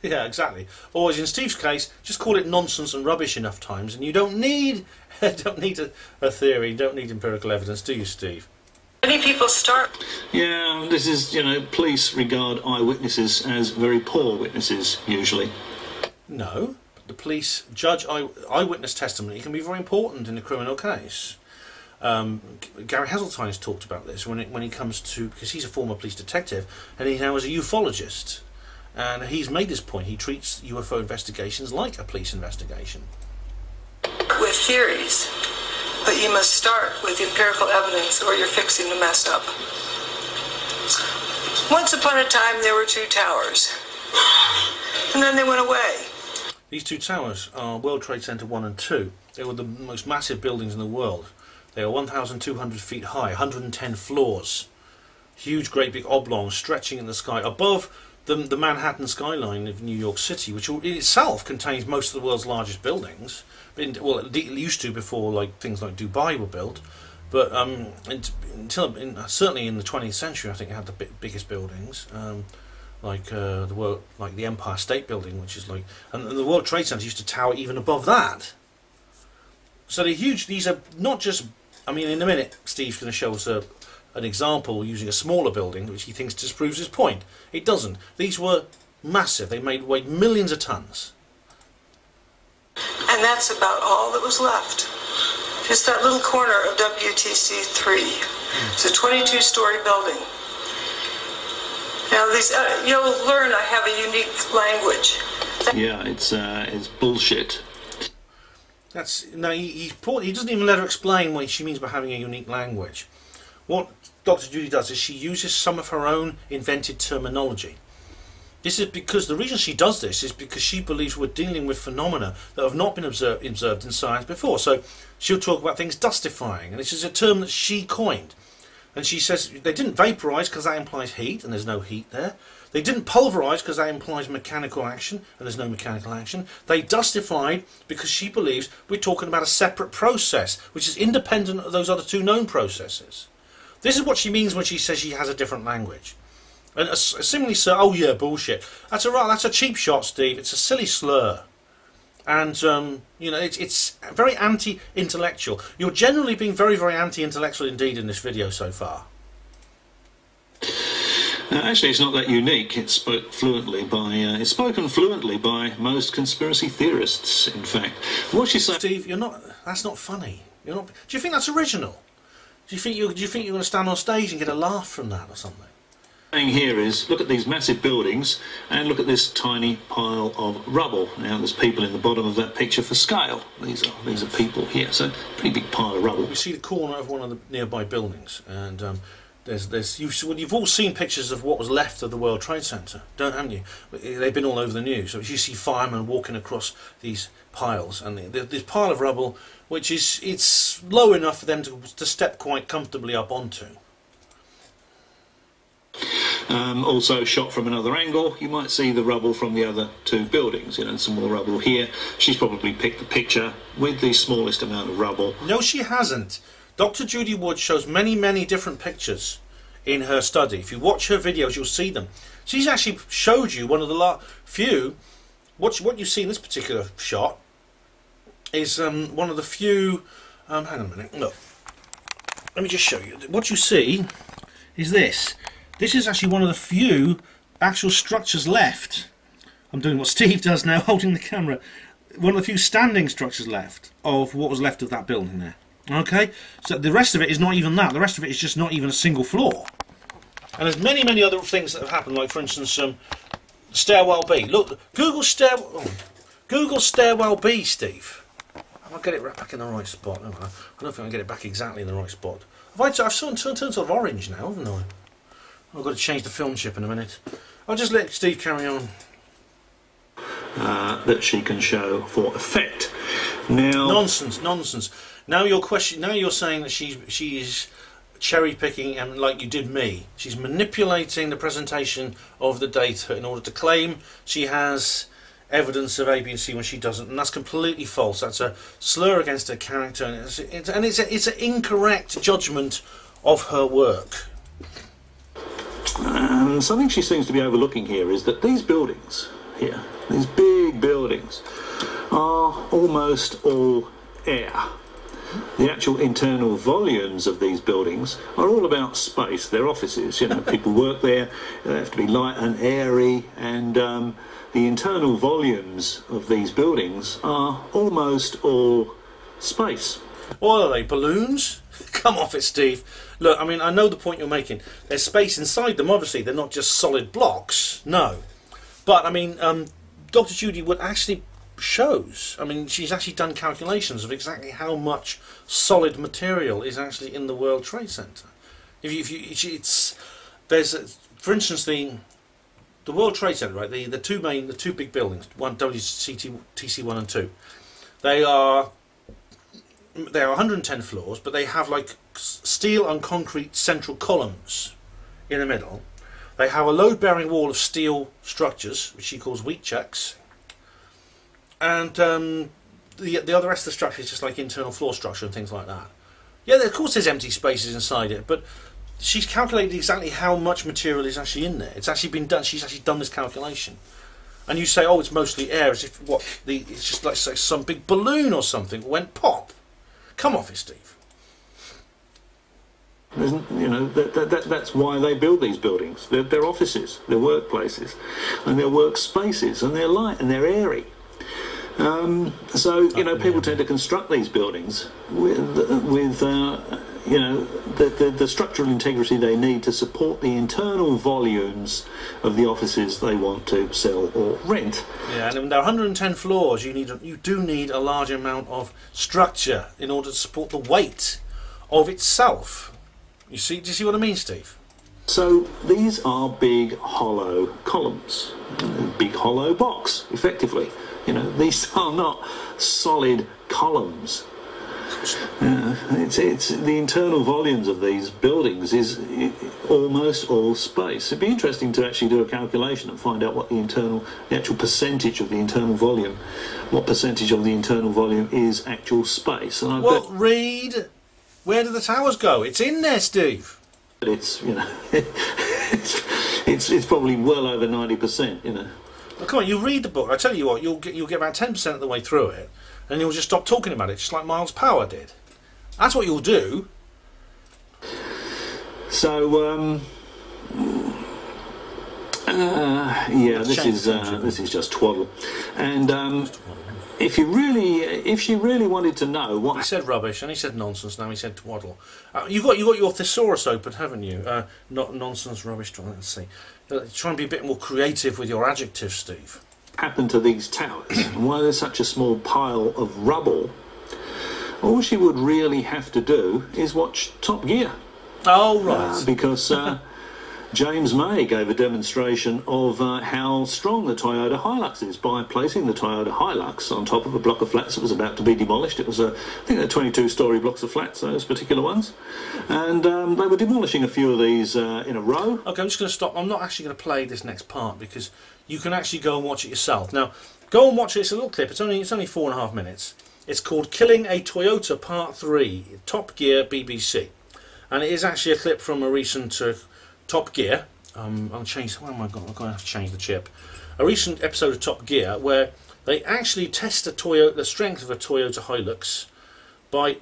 Yeah, exactly. Or as in Steve's case, just call it nonsense and rubbish enough times, and you don't need a theory, you don't need empirical evidence, do you, Steve? Many people start. Yeah, this is, police regard eyewitnesses as very poor witnesses, usually. No, the police judge eyewitness testimony can be very important in a criminal case. Gary Heseltine's talked about this when he comes to, because he's a former police detective and he now is a ufologist, and he's made this point. He treats UFO investigations like a police investigation. With theories, but you must start with empirical evidence or you're fixing to mess up. Once upon a time there were two towers, and then they went away. These two towers are World Trade Center 1 and 2. They were the most massive buildings in the world. They are 1,200 feet high, 110 floors. Huge, great big oblongs stretching in the sky above the Manhattan skyline of New York City, which in itself contains most of the world's largest buildings. Well, it used to before things like Dubai were built. But certainly in the 20th century, I think it had the biggest buildings. Like the Empire State Building, which is and the World Trade Center used to tower even above that. So they're huge. These are not just. In a minute, Steve's going to show us an example using a smaller building, which he thinks disproves his point. It doesn't. These were massive. They weighed millions of tons. And that's about all that was left. Just that little corner of WTC 3. It's a 22-story building. Now, you'll learn I have a unique language. Yeah, it's bullshit. He doesn't even let her explain what she means by having a unique language. What Dr. Judy does is she uses some of her own invented terminology. This is because the reason she does this is because she believes we're dealing with phenomena that have not been observed in science before. So she'll talk about things dustifying, and this is a term that she coined. And she says they didn't vaporise because that implies heat, and there's no heat there. They didn't pulverise because that implies mechanical action, and there's no mechanical action. They dustified because she believes we're talking about a separate process, which is independent of those other two known processes. This is what she means when she says she has a different language. And similarly, so, oh yeah, bullshit. That's a cheap shot, Steve. It's a silly slur. And, you know, it's very anti-intellectual. You're generally being very, very anti-intellectual indeed in this video so far. Actually, it's not that unique. It's spoken fluently by most conspiracy theorists. In fact, what she said, Steve, that's not funny. You're not. Do you think that's original? Do you think you're going to stand on stage and get a laugh from that or something? Saying here is, look at these massive buildings and look at this tiny pile of rubble. Now there's people in the bottom of that picture for scale. These are people here, so pretty big pile of rubble. We see the corner of one of the nearby buildings, and you've all seen pictures of what was left of the World Trade Center, haven't you? They've been all over the news. So you see firemen walking across these piles, and this pile of rubble, which it's low enough for them to step quite comfortably up onto. Also shot from another angle, you might see the rubble from the other two buildings. You know, some more rubble here. She's probably picked the picture with the smallest amount of rubble. No, she hasn't. Dr. Judy Wood shows many, many different pictures in her study. If you watch her videos, you'll see them. She's actually showed you one of the few. What you see in this particular shot is one of the few. Hang on a minute. Look, let me just show you. What you see is this. This is actually one of the few actual structures left. I'm doing what Steve does now, holding the camera. One of the few standing structures left of what was left of that building there. Okay, so the rest of it is not even that. The rest of it is just not even a single floor. And there's many, many other things that have happened, like for instance, stairwell B. Look, Google stairwell B, Steve. I'll get it right back in the right spot. I don't think I can get it back exactly in the right spot. I've turned sort of orange now, haven't I? I've got to change the film chip in a minute. I'll just let Steve carry on. That she can show for effect. Now, nonsense. Now you're saying that she's cherry picking, and like you did me, she's manipulating the presentation of the data in order to claim she has evidence of A, B, and C when she doesn't, and that's completely false. That's a slur against her character, and it's an incorrect judgment of her work. Something she seems to be overlooking here is that these buildings here, these big buildings, are almost all air. The actual internal volumes of these buildings are all about space. They're offices, you know, people work there, they have to be light and airy, and the internal volumes of these buildings are almost all space. What are they, balloons? Come off it, Steve. Look, I mean, I know the point you're making. There's space inside them, obviously. They're not just solid blocks, no. But, I mean, Dr. Judy Wood actually shows, I mean, she's actually done calculations of exactly how much solid material is actually in the World Trade Center. For instance, the World Trade Center, right? The two big buildings, TC1 and 2. They are 110 floors, but they have like steel and concrete central columns in the middle. They have a load-bearing wall of steel structures, which she calls weak checks, and the other rest of the structure is just like internal floor structure and things like that. Yeah, of course there's empty spaces inside it, but she's calculated exactly how much material is actually in there. It's actually been done. She's actually done this calculation. And you say, oh, it's mostly air, as if it's just like say, some big balloon or something went pop. Come off it, Steve. You know, that's why they build these buildings. They're offices, they're workplaces, and they're workspaces, and they're light and they're airy. So, you know, people tend to construct these buildings with you know, the structural integrity they need to support the internal volumes of the offices they want to sell or rent. Yeah, and there are 110 floors. You do need a large amount of structure in order to support the weight of itself. Do you see what I mean, Steve? So these are big hollow columns, big hollow box, effectively. You know, these are not solid columns. It's the internal volumes of these buildings is almost all space. It'd be interesting to actually do a calculation and find out what the actual percentage of the internal volume, what percentage of the internal volume is actual space. And well, read, where do the towers go? It's in there, Steve. It's, you know, it's probably well over 90%, you know. Well, come on, you read the book. I tell you what, you'll get about 10% of the way through it, and you'll just stop talking about it, just like Miles Power did. That's what you'll do. So, yeah, this is just twaddle, and if you really wanted to know what he said, rubbish, and he said nonsense. Now he said twaddle. You got your thesaurus open, haven't you? Not nonsense, rubbish. Let's see. Try and be a bit more creative with your adjectives, Steve. Happened to these towers, and why there's such a small pile of rubble? All she would really have to do is watch Top Gear. Oh, right. Because James May gave a demonstration of how strong the Toyota Hilux is by placing the Toyota Hilux on top of a block of flats that was about to be demolished. It was, I think they're 22-storey blocks of flats, those particular ones. And they were demolishing a few of these in a row. OK, I'm just going to stop. I'm not actually going to play this next part because you can actually go and watch it yourself. Now, go and watch it. It's a little clip. It's only 4.5 minutes. It's called Killing a Toyota Part 3, Top Gear BBC. And it is actually a clip from a recent Top Gear. I'll change. Where am I going? I'm going to have to change the chip. A recent episode of Top Gear where they actually test the strength of a Toyota Hilux by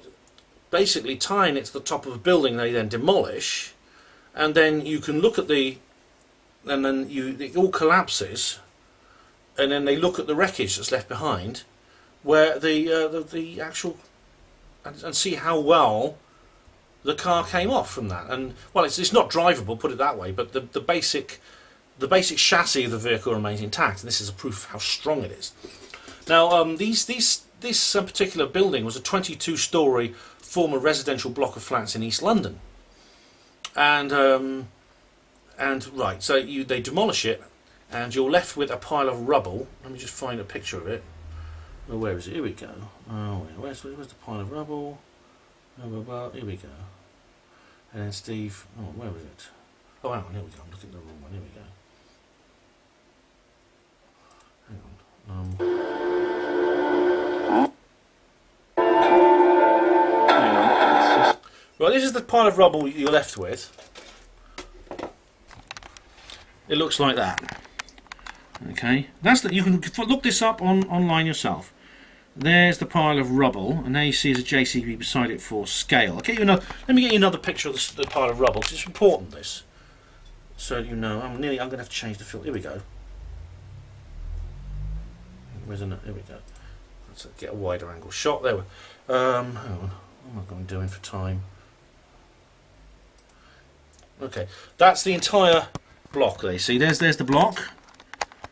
basically tying it to the top of a building they then demolish, and then you can look at it all collapses, and then they look at the wreckage that's left behind, where the actual and see how well the car came off from that. And well, it's not drivable, put it that way, but the basic chassis of the vehicle remains intact, and this is a proof of how strong it is. Now, this particular building was a 22-storey former residential block of flats in East London, and right, so they demolish it, and you're left with a pile of rubble. Let me just find a picture of it. Oh, where is it? Here we go. Oh, where's the pile of rubble? Oh, here we go. And then Steve, oh, where was it? Oh, hang on, here we go. I'm looking at the wrong one. Here we go. Hang on. Right, this is the pile of rubble you're left with. It looks like that. Okay, you can look this up online yourself. There's the pile of rubble, and there you see there's a JCB beside it for scale. Let me get you another picture of the pile of rubble, because it's important, this. So you know, I'm going to have to change the filter. Here we go. Here we go. Let's get a wider angle shot. There we hang on. What am I going doing for time? Okay, that's the entire block there. See, there's the block.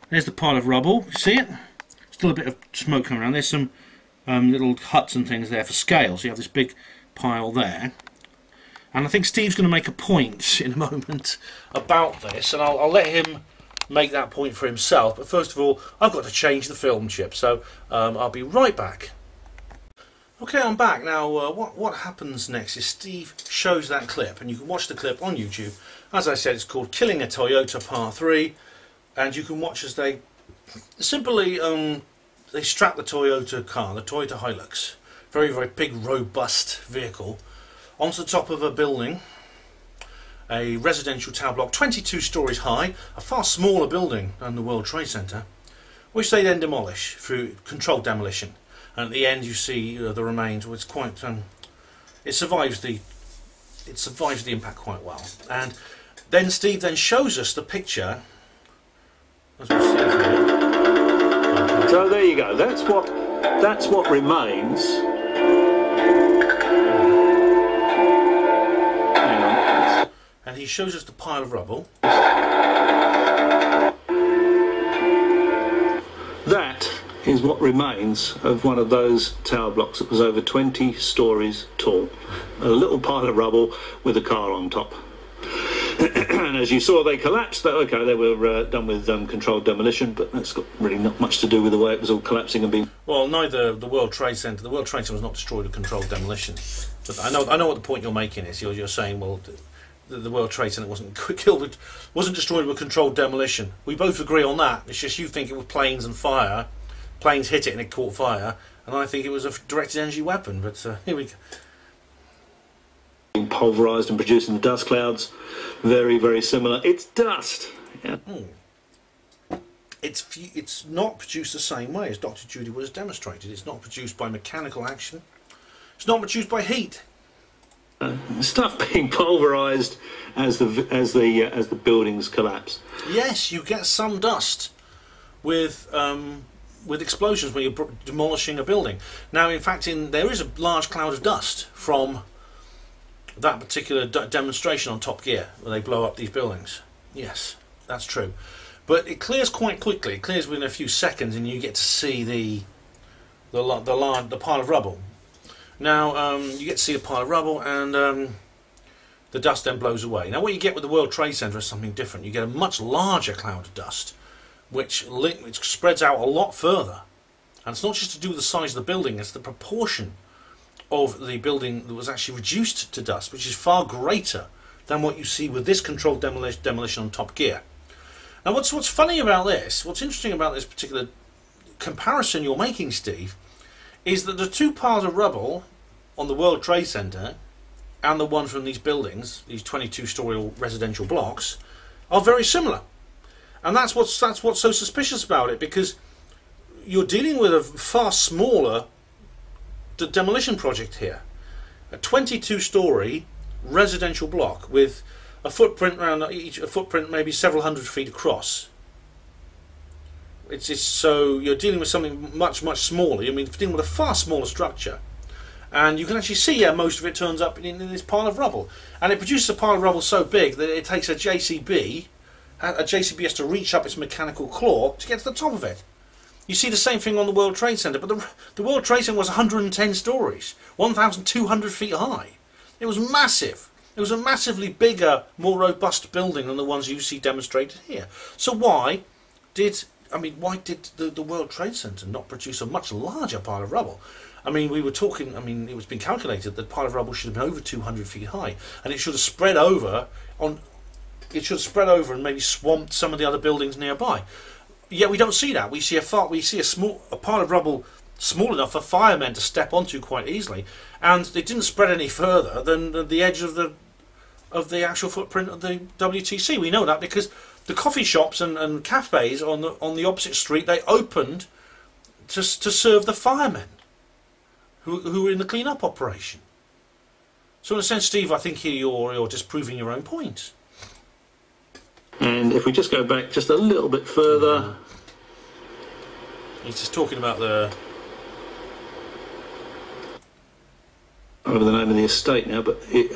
There's the pile of rubble. You see it? Still a bit of smoke coming around. There's some little huts and things there for scale. So you have this big pile there. And I think Steve's going to make a point in a moment about this, and I'll let him make that point for himself. But first of all, I've got to change the film chip, so I'll be right back. Okay, I'm back. Now, what happens next is Steve shows that clip, and you can watch the clip on YouTube. As I said, it's called Killing a Toyota Part 3, and you can watch as they simply they strap the Toyota car, the Toyota Hilux, very, very big, robust vehicle, onto the top of a building, a residential tower block, 22 stories high, a far smaller building than the World Trade Center, which they then demolish through controlled demolition. And at the end, you see the remains. Well, it's quite. It survives the impact quite well. And then Steve then shows us the picture. As we see here. So there you go. That's what remains. Hang on. And he shows us the pile of rubble. That is what remains of one of those tower blocks that was over 20 stories tall. A little pile of rubble with a car on top. And as you saw, they collapsed. Okay, they were done with controlled demolition, but that's got really not much to do with the way it was all collapsing and being... Well, neither the World Trade Center. The World Trade Center was not destroyed with controlled demolition. But I know what the point you're making is. You're saying, well, the World Trade Center wasn't wasn't destroyed with controlled demolition. We both agree on that. It's just you think it was planes and fire. Planes hit it and it caught fire, and I think it was a directed energy weapon. But here we go. Being pulverised and producing the dust clouds, very, very similar. It's dust. Yeah. It's not produced the same way as Dr. Judy Wood has demonstrated. It's not produced by mechanical action. It's not produced by heat. Stuff being pulverised as the buildings collapse. Yes, you get some dust with explosions when you're demolishing a building. Now, in fact, there is a large cloud of dust from that particular demonstration on Top Gear where they blow up these buildings. Yes, that's true. But it clears quite quickly. It clears within a few seconds, and you get to see the pile of rubble. Now, you get to see the pile of rubble, and the dust then blows away. Now, what you get with the World Trade Center is something different. You get a much larger cloud of dust, which spreads out a lot further. And it's not just to do with the size of the building, it's the proportion of the building that was actually reduced to dust, which is far greater than what you see with this controlled demolition on Top Gear. Now, what's funny about this, what's interesting about this particular comparison you're making, Steve, is that the two piles of rubble on the World Trade Center and the one from these buildings, these 22-story residential blocks, are very similar. And that's what's so suspicious about it, because you're dealing with a far smaller demolition project here. A 22-story residential block with a footprint around each, a footprint maybe several hundred feet across. So you're dealing with something much smaller. You're dealing with a far smaller structure, and you can actually see most of it turns up in this pile of rubble, and it produces a pile of rubble so big that it takes a JCB. A JCB has to reach up its mechanical claw to get to the top of it. You see the same thing on the World Trade Center, but the World Trade Center was 110 stories, 1,200 feet high. It was massive. It was a massively bigger, more robust building than the ones you see demonstrated here. So why did the World Trade Center not produce a much larger pile of rubble? We were talking, it was been calculated that the pile of rubble should have been over 200 feet high, and it should have spread over and maybe swamped some of the other buildings nearby. Yet we don't see that. We see a pile of rubble small enough for firemen to step onto quite easily, and it didn't spread any further than the edge of the actual footprint of the WTC. We know that because the coffee shops and cafes on the opposite street, they opened to serve the firemen who were in the clean-up operation. So in a sense, Steve, I think here you're disproving your own point. And if we just go back just a little bit further... He's just talking about the... over the name of the estate now, but he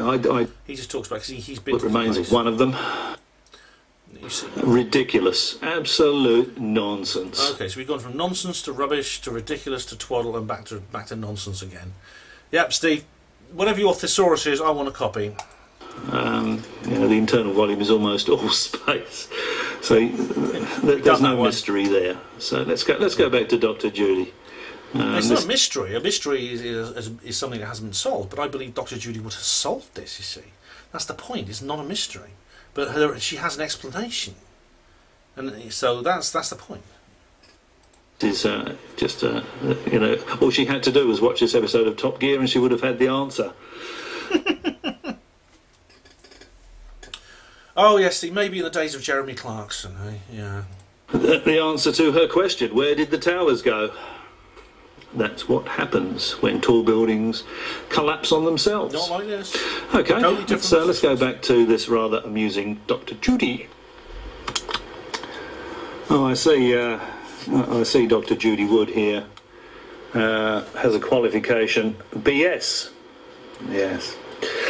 just talks about, because he's been... what remains of one of them. You see. Ridiculous. Absolute nonsense. Okay, so we've gone from nonsense to rubbish to ridiculous to twaddle and back to nonsense again. Yep, Steve, whatever your thesaurus is, I want a copy. The internal volume is almost all space, so there's no mystery there. So let's go back to Dr. Judy. It's not a mystery. A mystery is something that hasn't been solved, but I believe Dr. Judy Wood has solved this, you see. That's the point. It's not a mystery, but she has an explanation, and so that's the point. Is all she had to do was watch this episode of Top Gear and she would have had the answer. Oh yes, maybe in the days of Jeremy Clarkson, yeah. The answer to her question, where did the towers go? That's what happens when tall buildings collapse on themselves. Not like this. Okay, totally so let's go back to this rather amusing Dr. Judy. Oh, I see Dr. Judy Wood here has a qualification BS. Yes.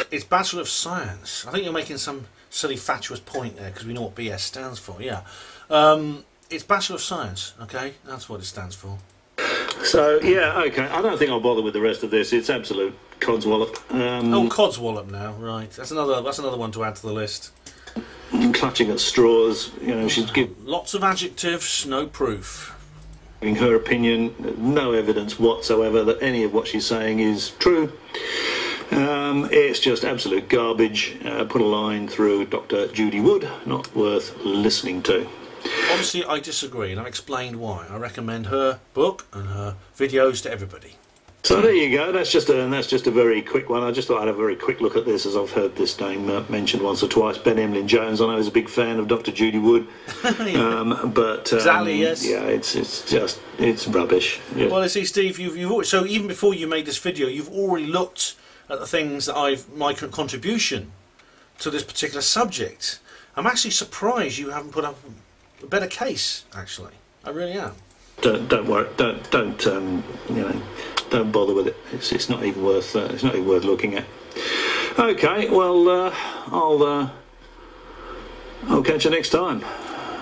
It's Bachelor of Science. I think you're making some silly fatuous point there because we know what BS stands for. Yeah, it's Bachelor of Science. Okay, that's what it stands for. So yeah, okay. I don't think I'll bother with the rest of this. It's absolute codswallop. Oh, codswallop now, right? That's another one to add to the list. clutching at straws. You know, she's giving Lots of adjectives, no proof. her opinion, no evidence whatsoever that any of what she's saying is true. It's just absolute garbage. Put a line through Dr. Judy Wood, not worth listening to. Obviously, I disagree, and I've explained why. I recommend her book and her videos to everybody. So there you go. That's just a very quick one. I just thought I'd have a very quick look at this, as I've heard this name mentioned once or twice. Ben Emlyn Jones. I know he's a big fan of Dr. Judy Wood, but exactly, yes. Yeah, it's rubbish. Yeah. Well, see, Steve, you've always, so even before you made this video, you've already looked at the things that my contribution to this particular subject. I'm actually surprised you haven't put up a better case. Actually, I really am. Don't worry. Don't you know. Don't bother with it. It's not even worth. It's not even worth looking at. Okay. Well, I'll catch you next time.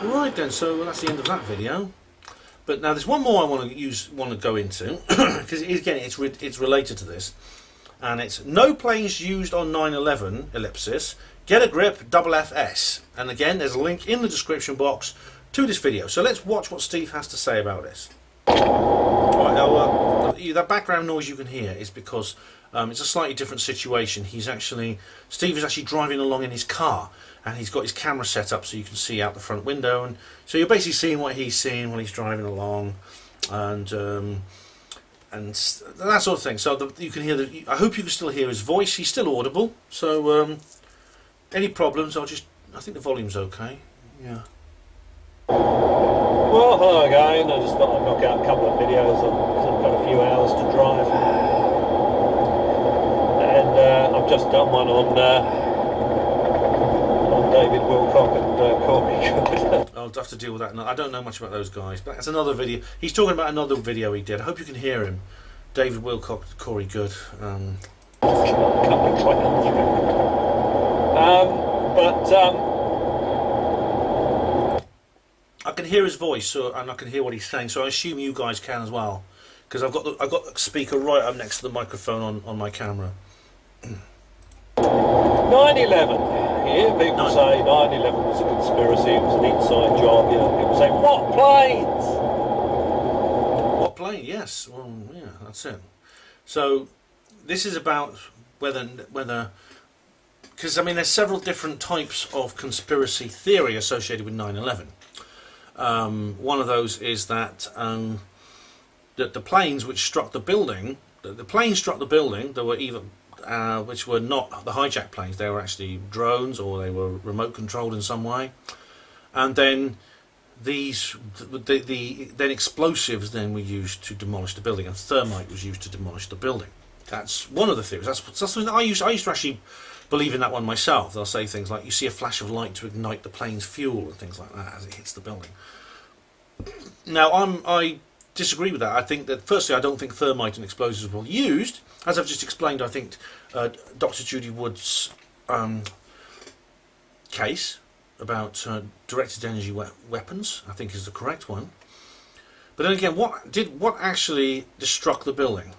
Right then. So that's the end of that video. But now there's one more I want to go into because again it's related to this, and it's no planes used on 9/11 ellipsis. Get a grip, double FS. And again, there's a link in the description box to this video. So let's watch what Steve has to say about this. Right, now, that background noise you can hear is because it's a slightly different situation. Steve is actually driving along in his car, and he's got his camera set up so you can see out the front window, and so you're basically seeing what he's seeing when he's driving along, and that sort of thing. So you can hear I hope you can still hear his voice. He's still audible. So any problems? I think the volume's okay. Yeah. Well, hello again. I just thought I'd knock out a couple of videos because I've got a few hours to drive, and I've just done one on David Wilcock and Corey. I'll have to deal with that. I don't know much about those guys, but that's another video. He's talking about another video he did. I hope you can hear him. David Wilcock, Corey Good. I can hear his voice, and I can hear what he's saying. So I assume you guys can as well, because I've got the speaker right up next to the microphone on my camera. 9/11. Here people say 9/11 was a conspiracy. It was an inside job. You know, people say, what planes? What plane? Yes. Well, yeah, that's it. So this is about whether because I mean there's several different types of conspiracy theory associated with 9/11. One of those is that the planes which struck the building, the planes struck the building. There were even which were not the hijacked planes. They were actually drones, or they were remote controlled in some way. And then then explosives then were used to demolish the building, and thermite was used to demolish the building. That's one of the theories. That's something that I used to actually believe in that one myself. They'll say things like you see a flash of light to ignite the plane's fuel and things like that as it hits the building. Now I disagree with that. I think that firstly I don't think thermite and explosives were used. As I've just explained, I think Dr. Judy Wood's case about directed energy weapons I think is the correct one. But then again, what actually struck the building?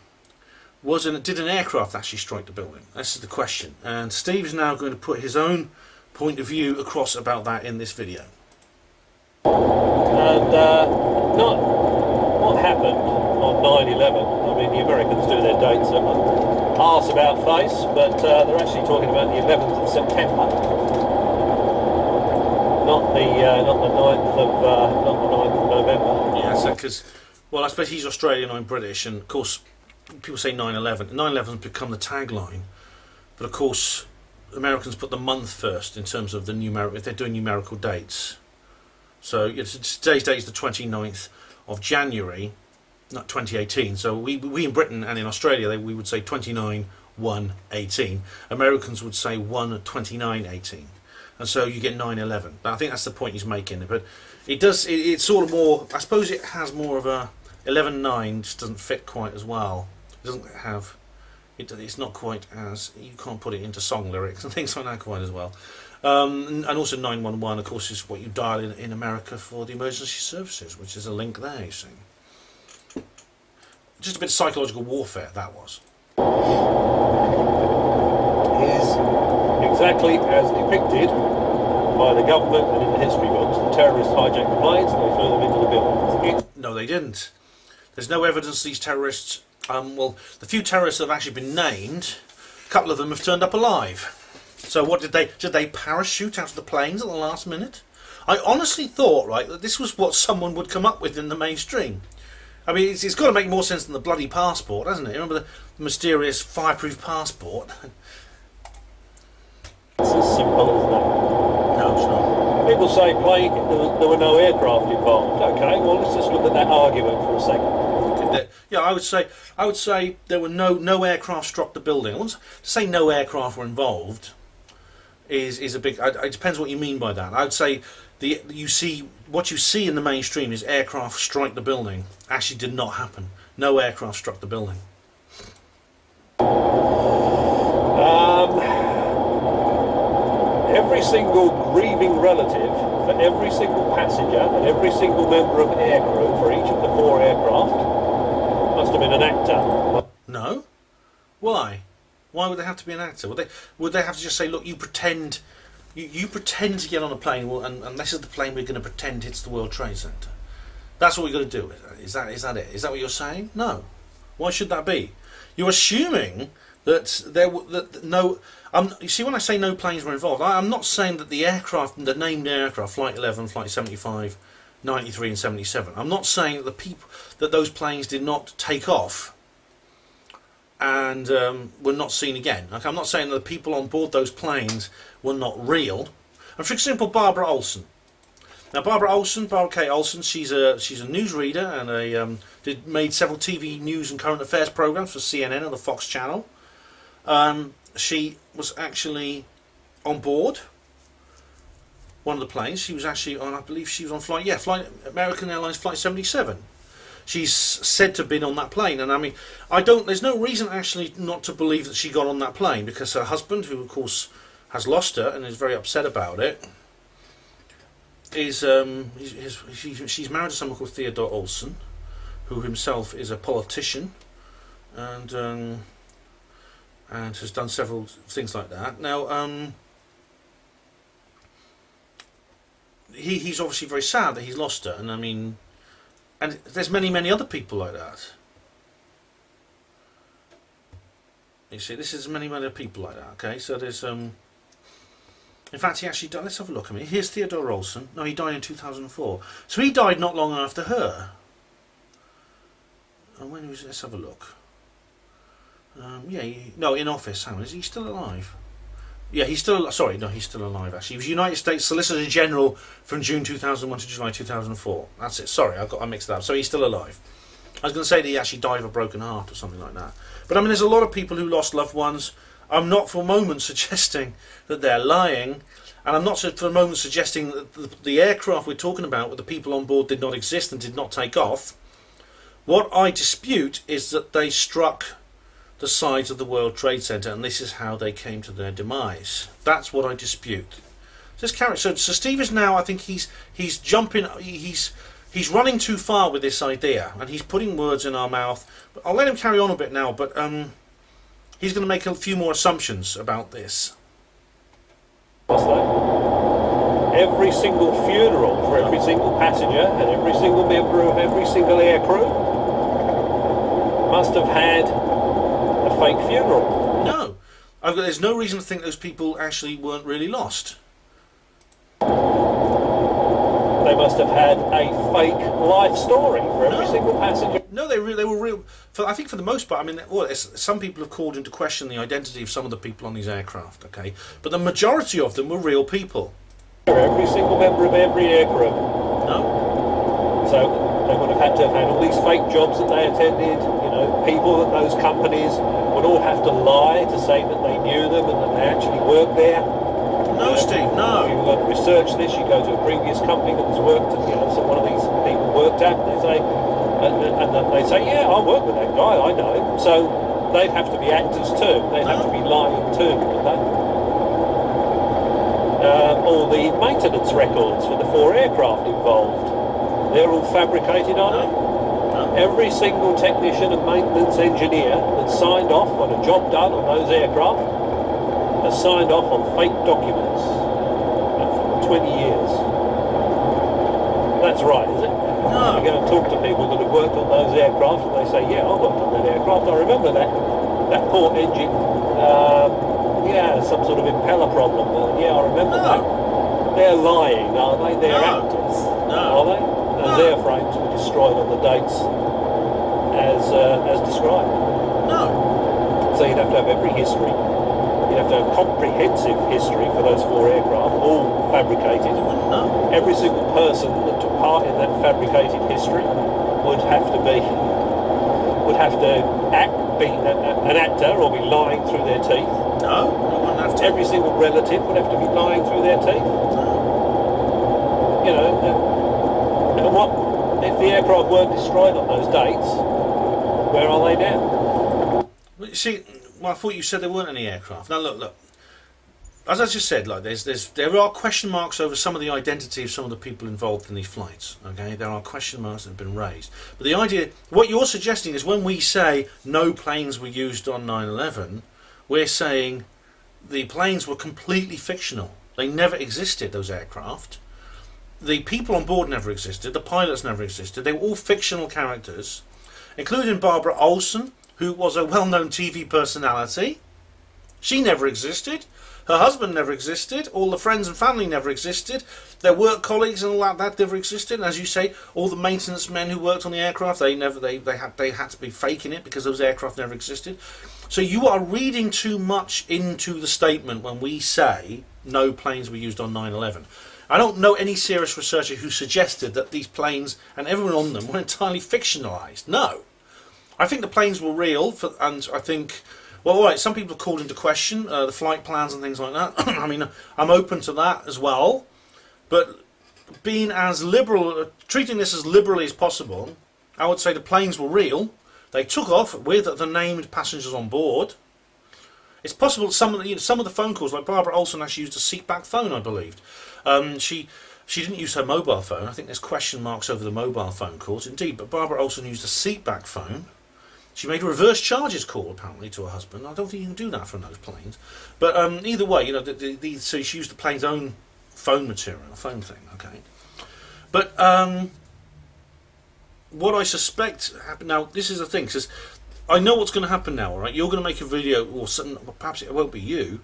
Did an aircraft actually strike the building? This is the question, and Steve's now going to put his own point of view across about that in this video. And not what happened on 9/11. I mean, the Americans do their dates arse about face, but they're actually talking about the 11th of September, not the 9th of November. Yeah, so because I suppose he's Australian, I'm British, and of course. People say 9/11. 9/11's become the tagline, but of course Americans put the month first in terms of the numerical. If they're doing numerical dates, so today's date is the 29th of January, not 2018. So we in Britain and in Australia we would say 29/1/18. Americans would say 1/29/18, and so you get 9/11. But I think that's the point he's making. But it's sort of more. I suppose it has more of a 11/9 just doesn't fit quite as well. It doesn't have. It's not quite as you can't put it into song lyrics and things like that quite as well. And also 911, of course, is what you dial in America for the emergency services, which is a link there. You see, just a bit of psychological warfare that was. Is exactly as depicted by the government and in the history books. The terrorists hijacked the planes and they flew them into the building. No, they didn't. There's no evidence these terrorists... well, the few terrorists that have actually been named, a couple of them have turned up alive. So what did they parachute out of the planes at the last minute? I honestly thought, right, that this was what someone would come up with in the mainstream. I mean, it's got to make more sense than the bloody passport, hasn't it? Remember the mysterious fireproof passport? It's as simple as that. No, it's not. People say there were no aircraft involved. Okay, well let's just look at that argument for a second. Yeah, I would say there were no aircraft struck the building. I wouldn't say no aircraft were involved. Is a big. It depends what you mean by that. I would say what you see in the mainstream is aircraft strike the building. Actually, did not happen. No aircraft struck the building. Every single grieving relative for every single passenger and every single member of aircrew for each of the 4 aircraft must have been an actor. No? Why? Why would they have to be an actor? Would they have to just say, look, you pretend to get on a plane, and this is the plane we're going to pretend it's the World Trade Center. That's what we're going to do. Is that it? Is that what you're saying? No. Why should that be? You're assuming that no. You see, when I say no planes were involved, I'm not saying that the aircraft, the named aircraft, Flight 11, Flight 75, 93, and 77. I'm not saying that those planes did not take off and were not seen again. Like, I'm not saying that the people on board those planes were not real. And for example, Barbara Olson. Now, Barbara K. Olson, she's a newsreader and made several TV news and current affairs programs for CNN and the Fox channel. She was actually on board one of the planes. She was actually on, I believe she was on flight American Airlines Flight 77. She's said to have been on that plane, and I mean, there's no reason actually not to believe that she got on that plane, because her husband, who of course has lost her and is very upset about it, she's married to someone called Theodore Olson, who himself is a politician, and has done several things like that. Now, he's obviously very sad that he's lost her, and I mean, and there's many other people like that. You see, this is many other people like that. Okay, so there's in fact, he actually died. Let's have a look. I mean, here's Theodore Olson. No, he died in 2004. So he died not long after her. And when was? Let's have a look. No, in office. Hang on, is he still alive? Yeah, he's still. Sorry, no, he's still alive. Actually, he was United States Solicitor General from June 2001 to July 2004. That's it. Sorry, I mixed that up. So he's still alive. I was going to say that he actually died of a broken heart or something like that. But I mean, there's a lot of people who lost loved ones. I'm not for a moment suggesting that they're lying, and I'm not for a moment suggesting that the aircraft we're talking about with the people on board did not exist and did not take off. What I dispute is that they struck the sides of the World Trade Center, and this is how they came to their demise. That's what I dispute. Just carry. So Steve is now. I think he's jumping. He's running too far with this idea, and he's putting words in our mouth. But I'll let him carry on a bit now. But he's going to make a few more assumptions about this. What's that? Every single funeral for every single passenger and every single member of every single aircrew must have had a fake funeral. No, there's no reason to think those people actually weren't really lost. They must have had a fake life story for every single passenger. No, they were real. I think for the most part, I mean, some people have called into question the identity of some of the people on these aircraft, okay? But the majority of them were real people. Every single member of every aircrew. No. So they would have had all these fake jobs that they attended. You know, people at those companies would all have to lie to say that they knew them and that they actually worked there. No, Steve, no. If you research this, you go to a previous company that was worked at, so one of these people worked at, and they say, yeah, I work with that guy, I know him. So they'd have to be actors too. They'd have to be lying too, wouldn't they? All the maintenance records for the 4 aircraft involved, they're all fabricated, aren't they? No. Every single technician and maintenance engineer that signed off on a job done on those aircraft has signed off on fake documents. 20 years. That's right, is it? No. You go and talk to people that have worked on those aircraft, and they say, yeah, I worked on that aircraft. I remember that port engine, yeah, some sort of impeller problem. Yeah, I remember that. They're lying, are they? They're actors, are they? Those airframes were destroyed on the dates as described. No. So you'd have to have every history. You'd have to have comprehensive history for those 4 aircraft, all fabricated. No. Every single person that took part in that fabricated history would have to be an actor or be lying through their teeth. No, you wouldn't have to. Every single relative would have to be lying through their teeth. You know, and what if the aircraft weren't destroyed on those dates? Where are they now? You see, well, I thought you said there weren't any aircraft. Now look. As I just said, like there are question marks over some of the identity of some of the people involved in these flights. Okay, there are question marks that have been raised. But the idea, what you're suggesting is when we say no planes were used on 9/11, we're saying the planes were completely fictional. They never existed, those aircraft. The people on board never existed. The pilots never existed. They were all fictional characters, including Barbara Olson, who was a well-known TV personality. She never existed. Her husband never existed. All the friends and family never existed. Their work colleagues and all that never existed. And as you say, all the maintenance men who worked on the aircraft, they had to be faking it because those aircraft never existed. So you are reading too much into the statement when we say no planes were used on 9/11. I don't know any serious researcher who suggested that these planes and everyone on them were entirely fictionalised. No. I think the planes were real, and I think, well, all right, some people have called into question the flight plans and things like that. I mean, I'm open to that as well, but being as liberal, treating this as liberally as possible, I would say the planes were real. They took off with the named passengers on board. It's possible some of the phone calls, like Barbara Olson actually used a seatback phone, I believed. She didn't use her mobile phone. I think there's question marks over the mobile phone calls, indeed, but Barbara Olson used a seatback phone. She made a reverse charges call, apparently, to her husband. I don't think you can do that from those planes. But either way, you know, so she used the plane's own phone material, phone thing, okay. But what I suspect happened now, this is the thing, because I know what's going to happen now, all right? You're going to make a video, or perhaps it won't be you,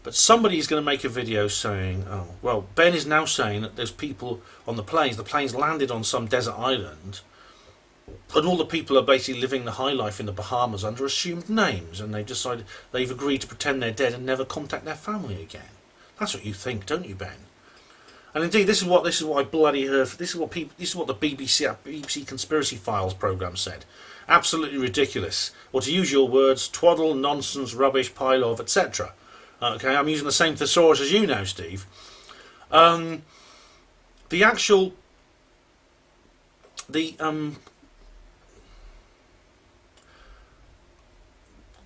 but somebody's going to make a video saying, oh, well, Ben is now saying that there's people on the planes landed on some desert island, and all the people are basically living the high life in the Bahamas under assumed names, and they've agreed to pretend they're dead and never contact their family again. That's what you think, don't you, Ben? And indeed, this is what I bloody heard. This is what the BBC Conspiracy Files programme said. Absolutely ridiculous. Or to use your words, twaddle, nonsense, rubbish, pile of, etc. Okay, I'm using the same thesaurus as you now, Steve.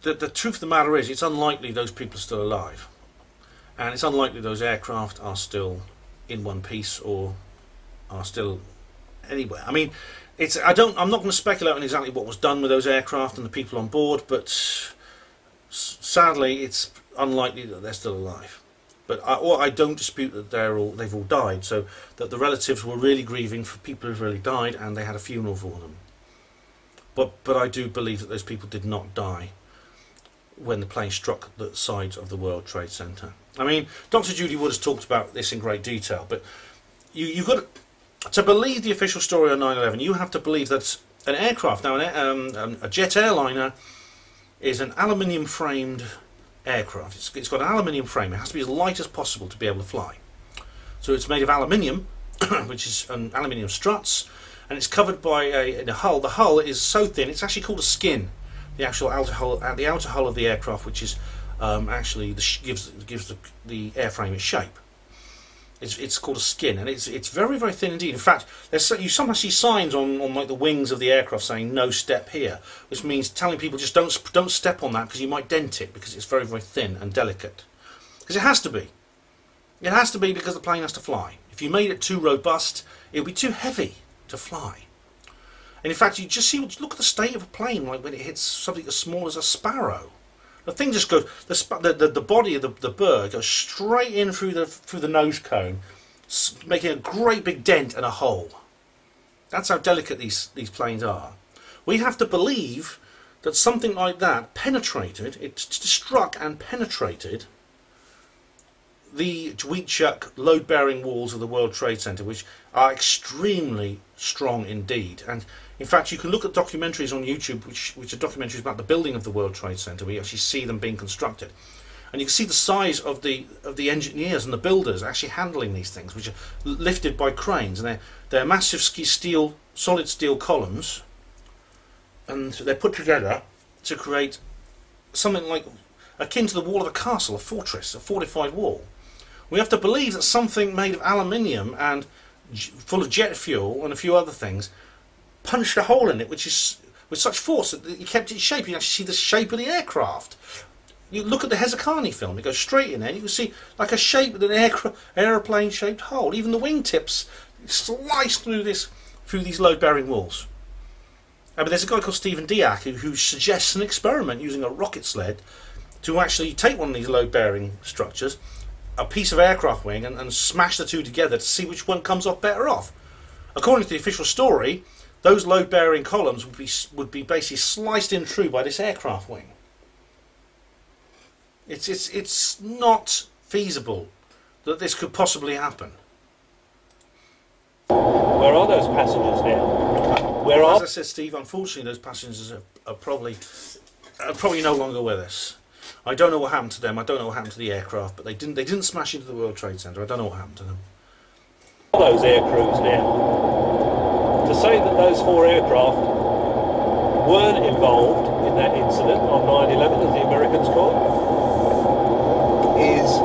The truth of the matter is, it's unlikely those people are still alive, and it's unlikely those aircraft are still in one piece or are still anywhere. I mean, I'm not going to speculate on exactly what was done with those aircraft and the people on board, but sadly, it's unlikely that they're still alive. But I don't dispute that they've all died, so that the relatives were really grieving for people who've really died, and they had a funeral for them. But I do believe that those people did not die when the plane struck the sides of the World Trade Center. I mean, Dr. Judy Wood has talked about this in great detail, but you've got to believe the official story on 9/11. You have to believe that an aircraft, now a jet airliner, is an aluminium-framed aircraft. It's got an aluminium frame. It has to be as light as possible to be able to fly. So it's made of aluminium, which is aluminium struts, and it's covered by a hull. The hull is so thin; it's actually called a skin. The actual outer hull of the aircraft, which is actually gives the airframe its shape. It's called a skin, and it's very, very thin indeed. In fact, you sometimes see signs on like the wings of the aircraft saying "No step here," which means telling people just don't step on that because you might dent it, because it's very, very thin and delicate. Because it has to be. It has to be because the plane has to fly. If you made it too robust, it would be too heavy to fly. And in fact, you just look at the state of a plane, like when it hits something as small as a sparrow. The thing just goes. The body of the bird goes straight in through the nose cone, making a great big dent and a hole. That's how delicate these planes are. We have to believe that something like that penetrated, it struck and penetrated the Dwight load-bearing walls of the World Trade Center, which are extremely strong indeed. And in fact, you can look at documentaries on YouTube, which are documentaries about the building of the World Trade Center, where you actually see them being constructed. And you can see the size of the engineers and the builders actually handling these things, which are lifted by cranes. And they're massive solid steel columns, and they're put together to create something like akin to the wall of a castle, a fortress, a fortified wall. We have to believe that something made of aluminium and full of jet fuel and a few other things punched a hole in it, which is with such force that it kept its shape. You can actually see the shape of the aircraft. You look at the Hezekiah film; it goes straight in there. You can see like a shape of an aeroplane-shaped hole. Even the wingtips sliced through these load-bearing walls. But there's a guy called Stephen Diak who suggests an experiment using a rocket sled to actually take one of these load-bearing structures, a piece of aircraft wing, and smash the two together to see which one comes off better off. According to the official story, those load-bearing columns would be basically sliced in through by this aircraft wing. It's not feasible that this could possibly happen. Where are those passengers now? As I said, Steve, unfortunately those passengers are probably no longer with us. I don't know what happened to them. I don't know what happened to the aircraft, but they didn't smash into the World Trade Center. I don't know what happened to them. Those air crews now. To say that those 4 aircraft weren't involved in that incident on 9/11, as the Americans call it, is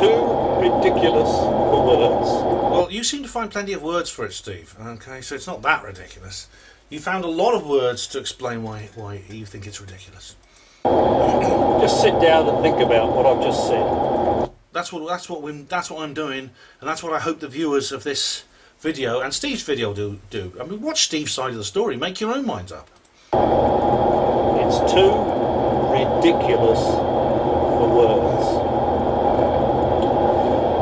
too ridiculous for words. Well, you seem to find plenty of words for it, Steve. Okay, so it's not that ridiculous. You found a lot of words to explain why you think it's ridiculous. Just sit down and think about what I've just said. That's what I'm doing, and that's what I hope the viewers of this video and Steve's video do. I mean, watch Steve's side of the story. Make your own minds up. It's too ridiculous for words.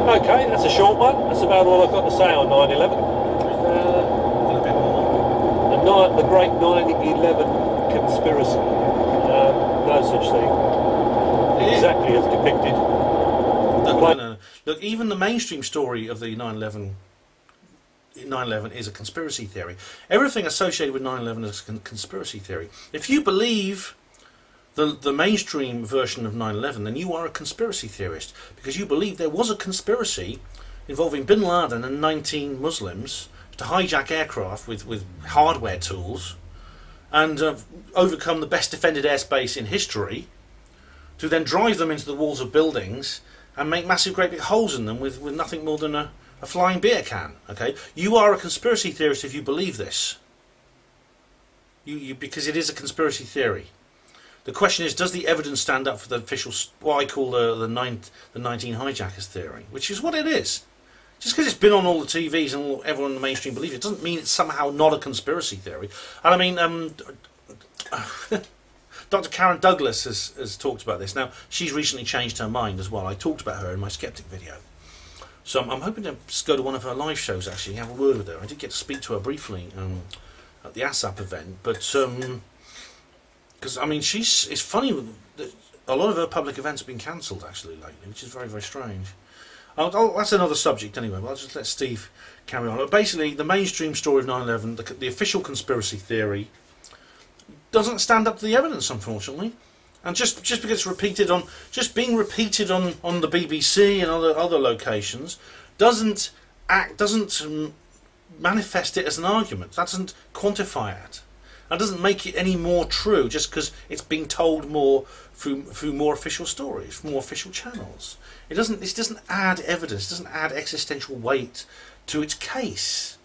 Okay, that's a short one. That's about all I've got to say on 9/11. A bit more. The great 9/11 conspiracy. No such thing. Exactly as depicted. No. Look, even the mainstream story of the 9/11 is a conspiracy theory. Everything associated with 9/11 is a conspiracy theory. If you believe the mainstream version of 9/11, then you are a conspiracy theorist, because you believe there was a conspiracy involving bin Laden and 19 Muslims to hijack aircraft with hardware tools and overcome the best defended airspace in history, to then drive them into the walls of buildings and make massive great big holes in them with nothing more than a flying beer can. Okay, you are a conspiracy theorist if you believe this. Because it is a conspiracy theory. The question is, does the evidence stand up for the official, what I call the 19 hijackers theory, which is what it is. Just because it's been on all the TVs and everyone in the mainstream believes it, doesn't mean it's somehow not a conspiracy theory. And I mean, Dr. Karen Douglas has talked about this. Now, she's recently changed her mind as well. I talked about her in my Skeptic video. So I'm hoping to go to one of her live shows, actually, have a word with her. I did get to speak to her briefly at the ASAP event, but because I mean, it's funny that a lot of her public events have been cancelled actually lately, which is very, very strange. That's another subject anyway. But I'll just let Steve carry on. But basically, the mainstream story of 9/11, the official conspiracy theory, doesn't stand up to the evidence, unfortunately. And just because it's being repeated on the BBC and other locations, doesn't manifest it as an argument. That doesn't quantify it. That doesn't make it any more true just because it's being told more through more official stories, more official channels. This doesn't add evidence. It doesn't add existential weight to its case.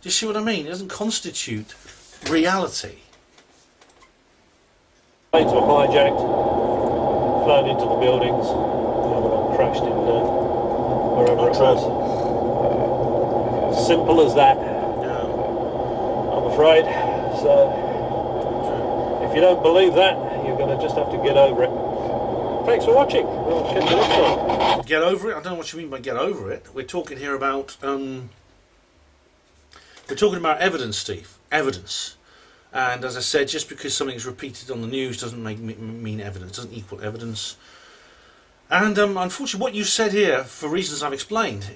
Do you see what I mean? It doesn't constitute reality. Planes were hijacked, flown into the buildings, the other one crashed in wherever it was. Simple as that. Yeah. I'm afraid. So, if you don't believe that, you're going to just have to get over it. Thanks for watching. We'll catch you next time. Get over it? I don't know what you mean by get over it. We're talking here about evidence, Steve. Evidence. And as I said, just because something is repeated on the news doesn't mean evidence, doesn't equal evidence. And unfortunately, what you said here, for reasons I've explained,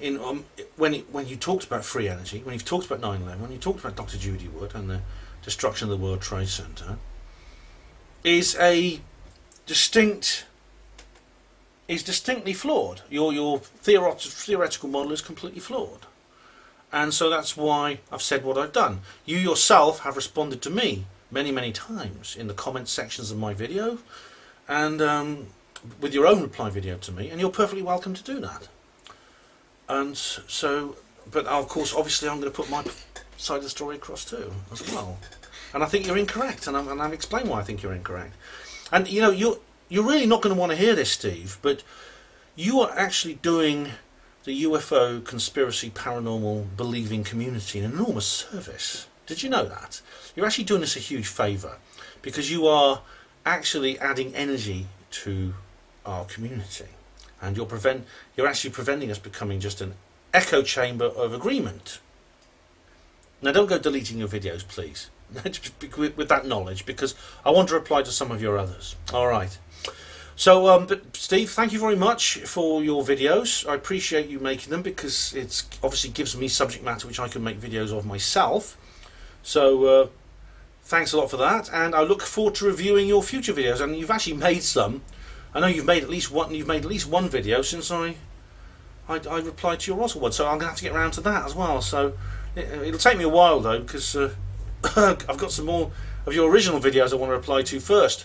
when you talked about free energy, when you've talked about 9/11, when you talked about Dr. Judy Wood and the destruction of the World Trade Center, is distinctly flawed. Your theoretical model is completely flawed. And so that's why I've said what I've done. You yourself have responded to me many times in the comment sections of my video, and with your own reply video to me, and you're perfectly welcome to do that. And so, but of course, obviously I'm going to put my side of the story across too, as well. And I think you're incorrect, and I've explained why I think you're incorrect. And you know, you're really not going to want to hear this, Steve, but you are actually doing the UFO conspiracy paranormal believing community an enormous service. Did you know that? You're actually doing us a huge favour, because you are actually adding energy to our community, and you're actually preventing us becoming just an echo chamber of agreement. Now don't go deleting your videos, please, with that knowledge, because I want to reply to some of your others. Alright. So, but Steve, thank you very much for your videos. I appreciate you making them, because it obviously gives me subject matter which I can make videos of myself. So, thanks a lot for that, and I look forward to reviewing your future videos. And you've actually made some. I know you've made at least one. You've made at least one video since I replied to your Roswell one. So I'm going to have to get around to that as well. So it'll take me a while though, because I've got some more of your original videos I want to reply to first.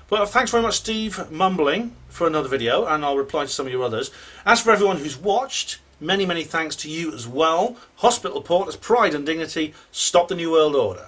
Well, thanks very much, Steve Mumbling, for another video, and I'll reply to some of your others. As for everyone who's watched, many thanks to you as well. Hospital Reporters, Pride and Dignity, Stop the New World Order.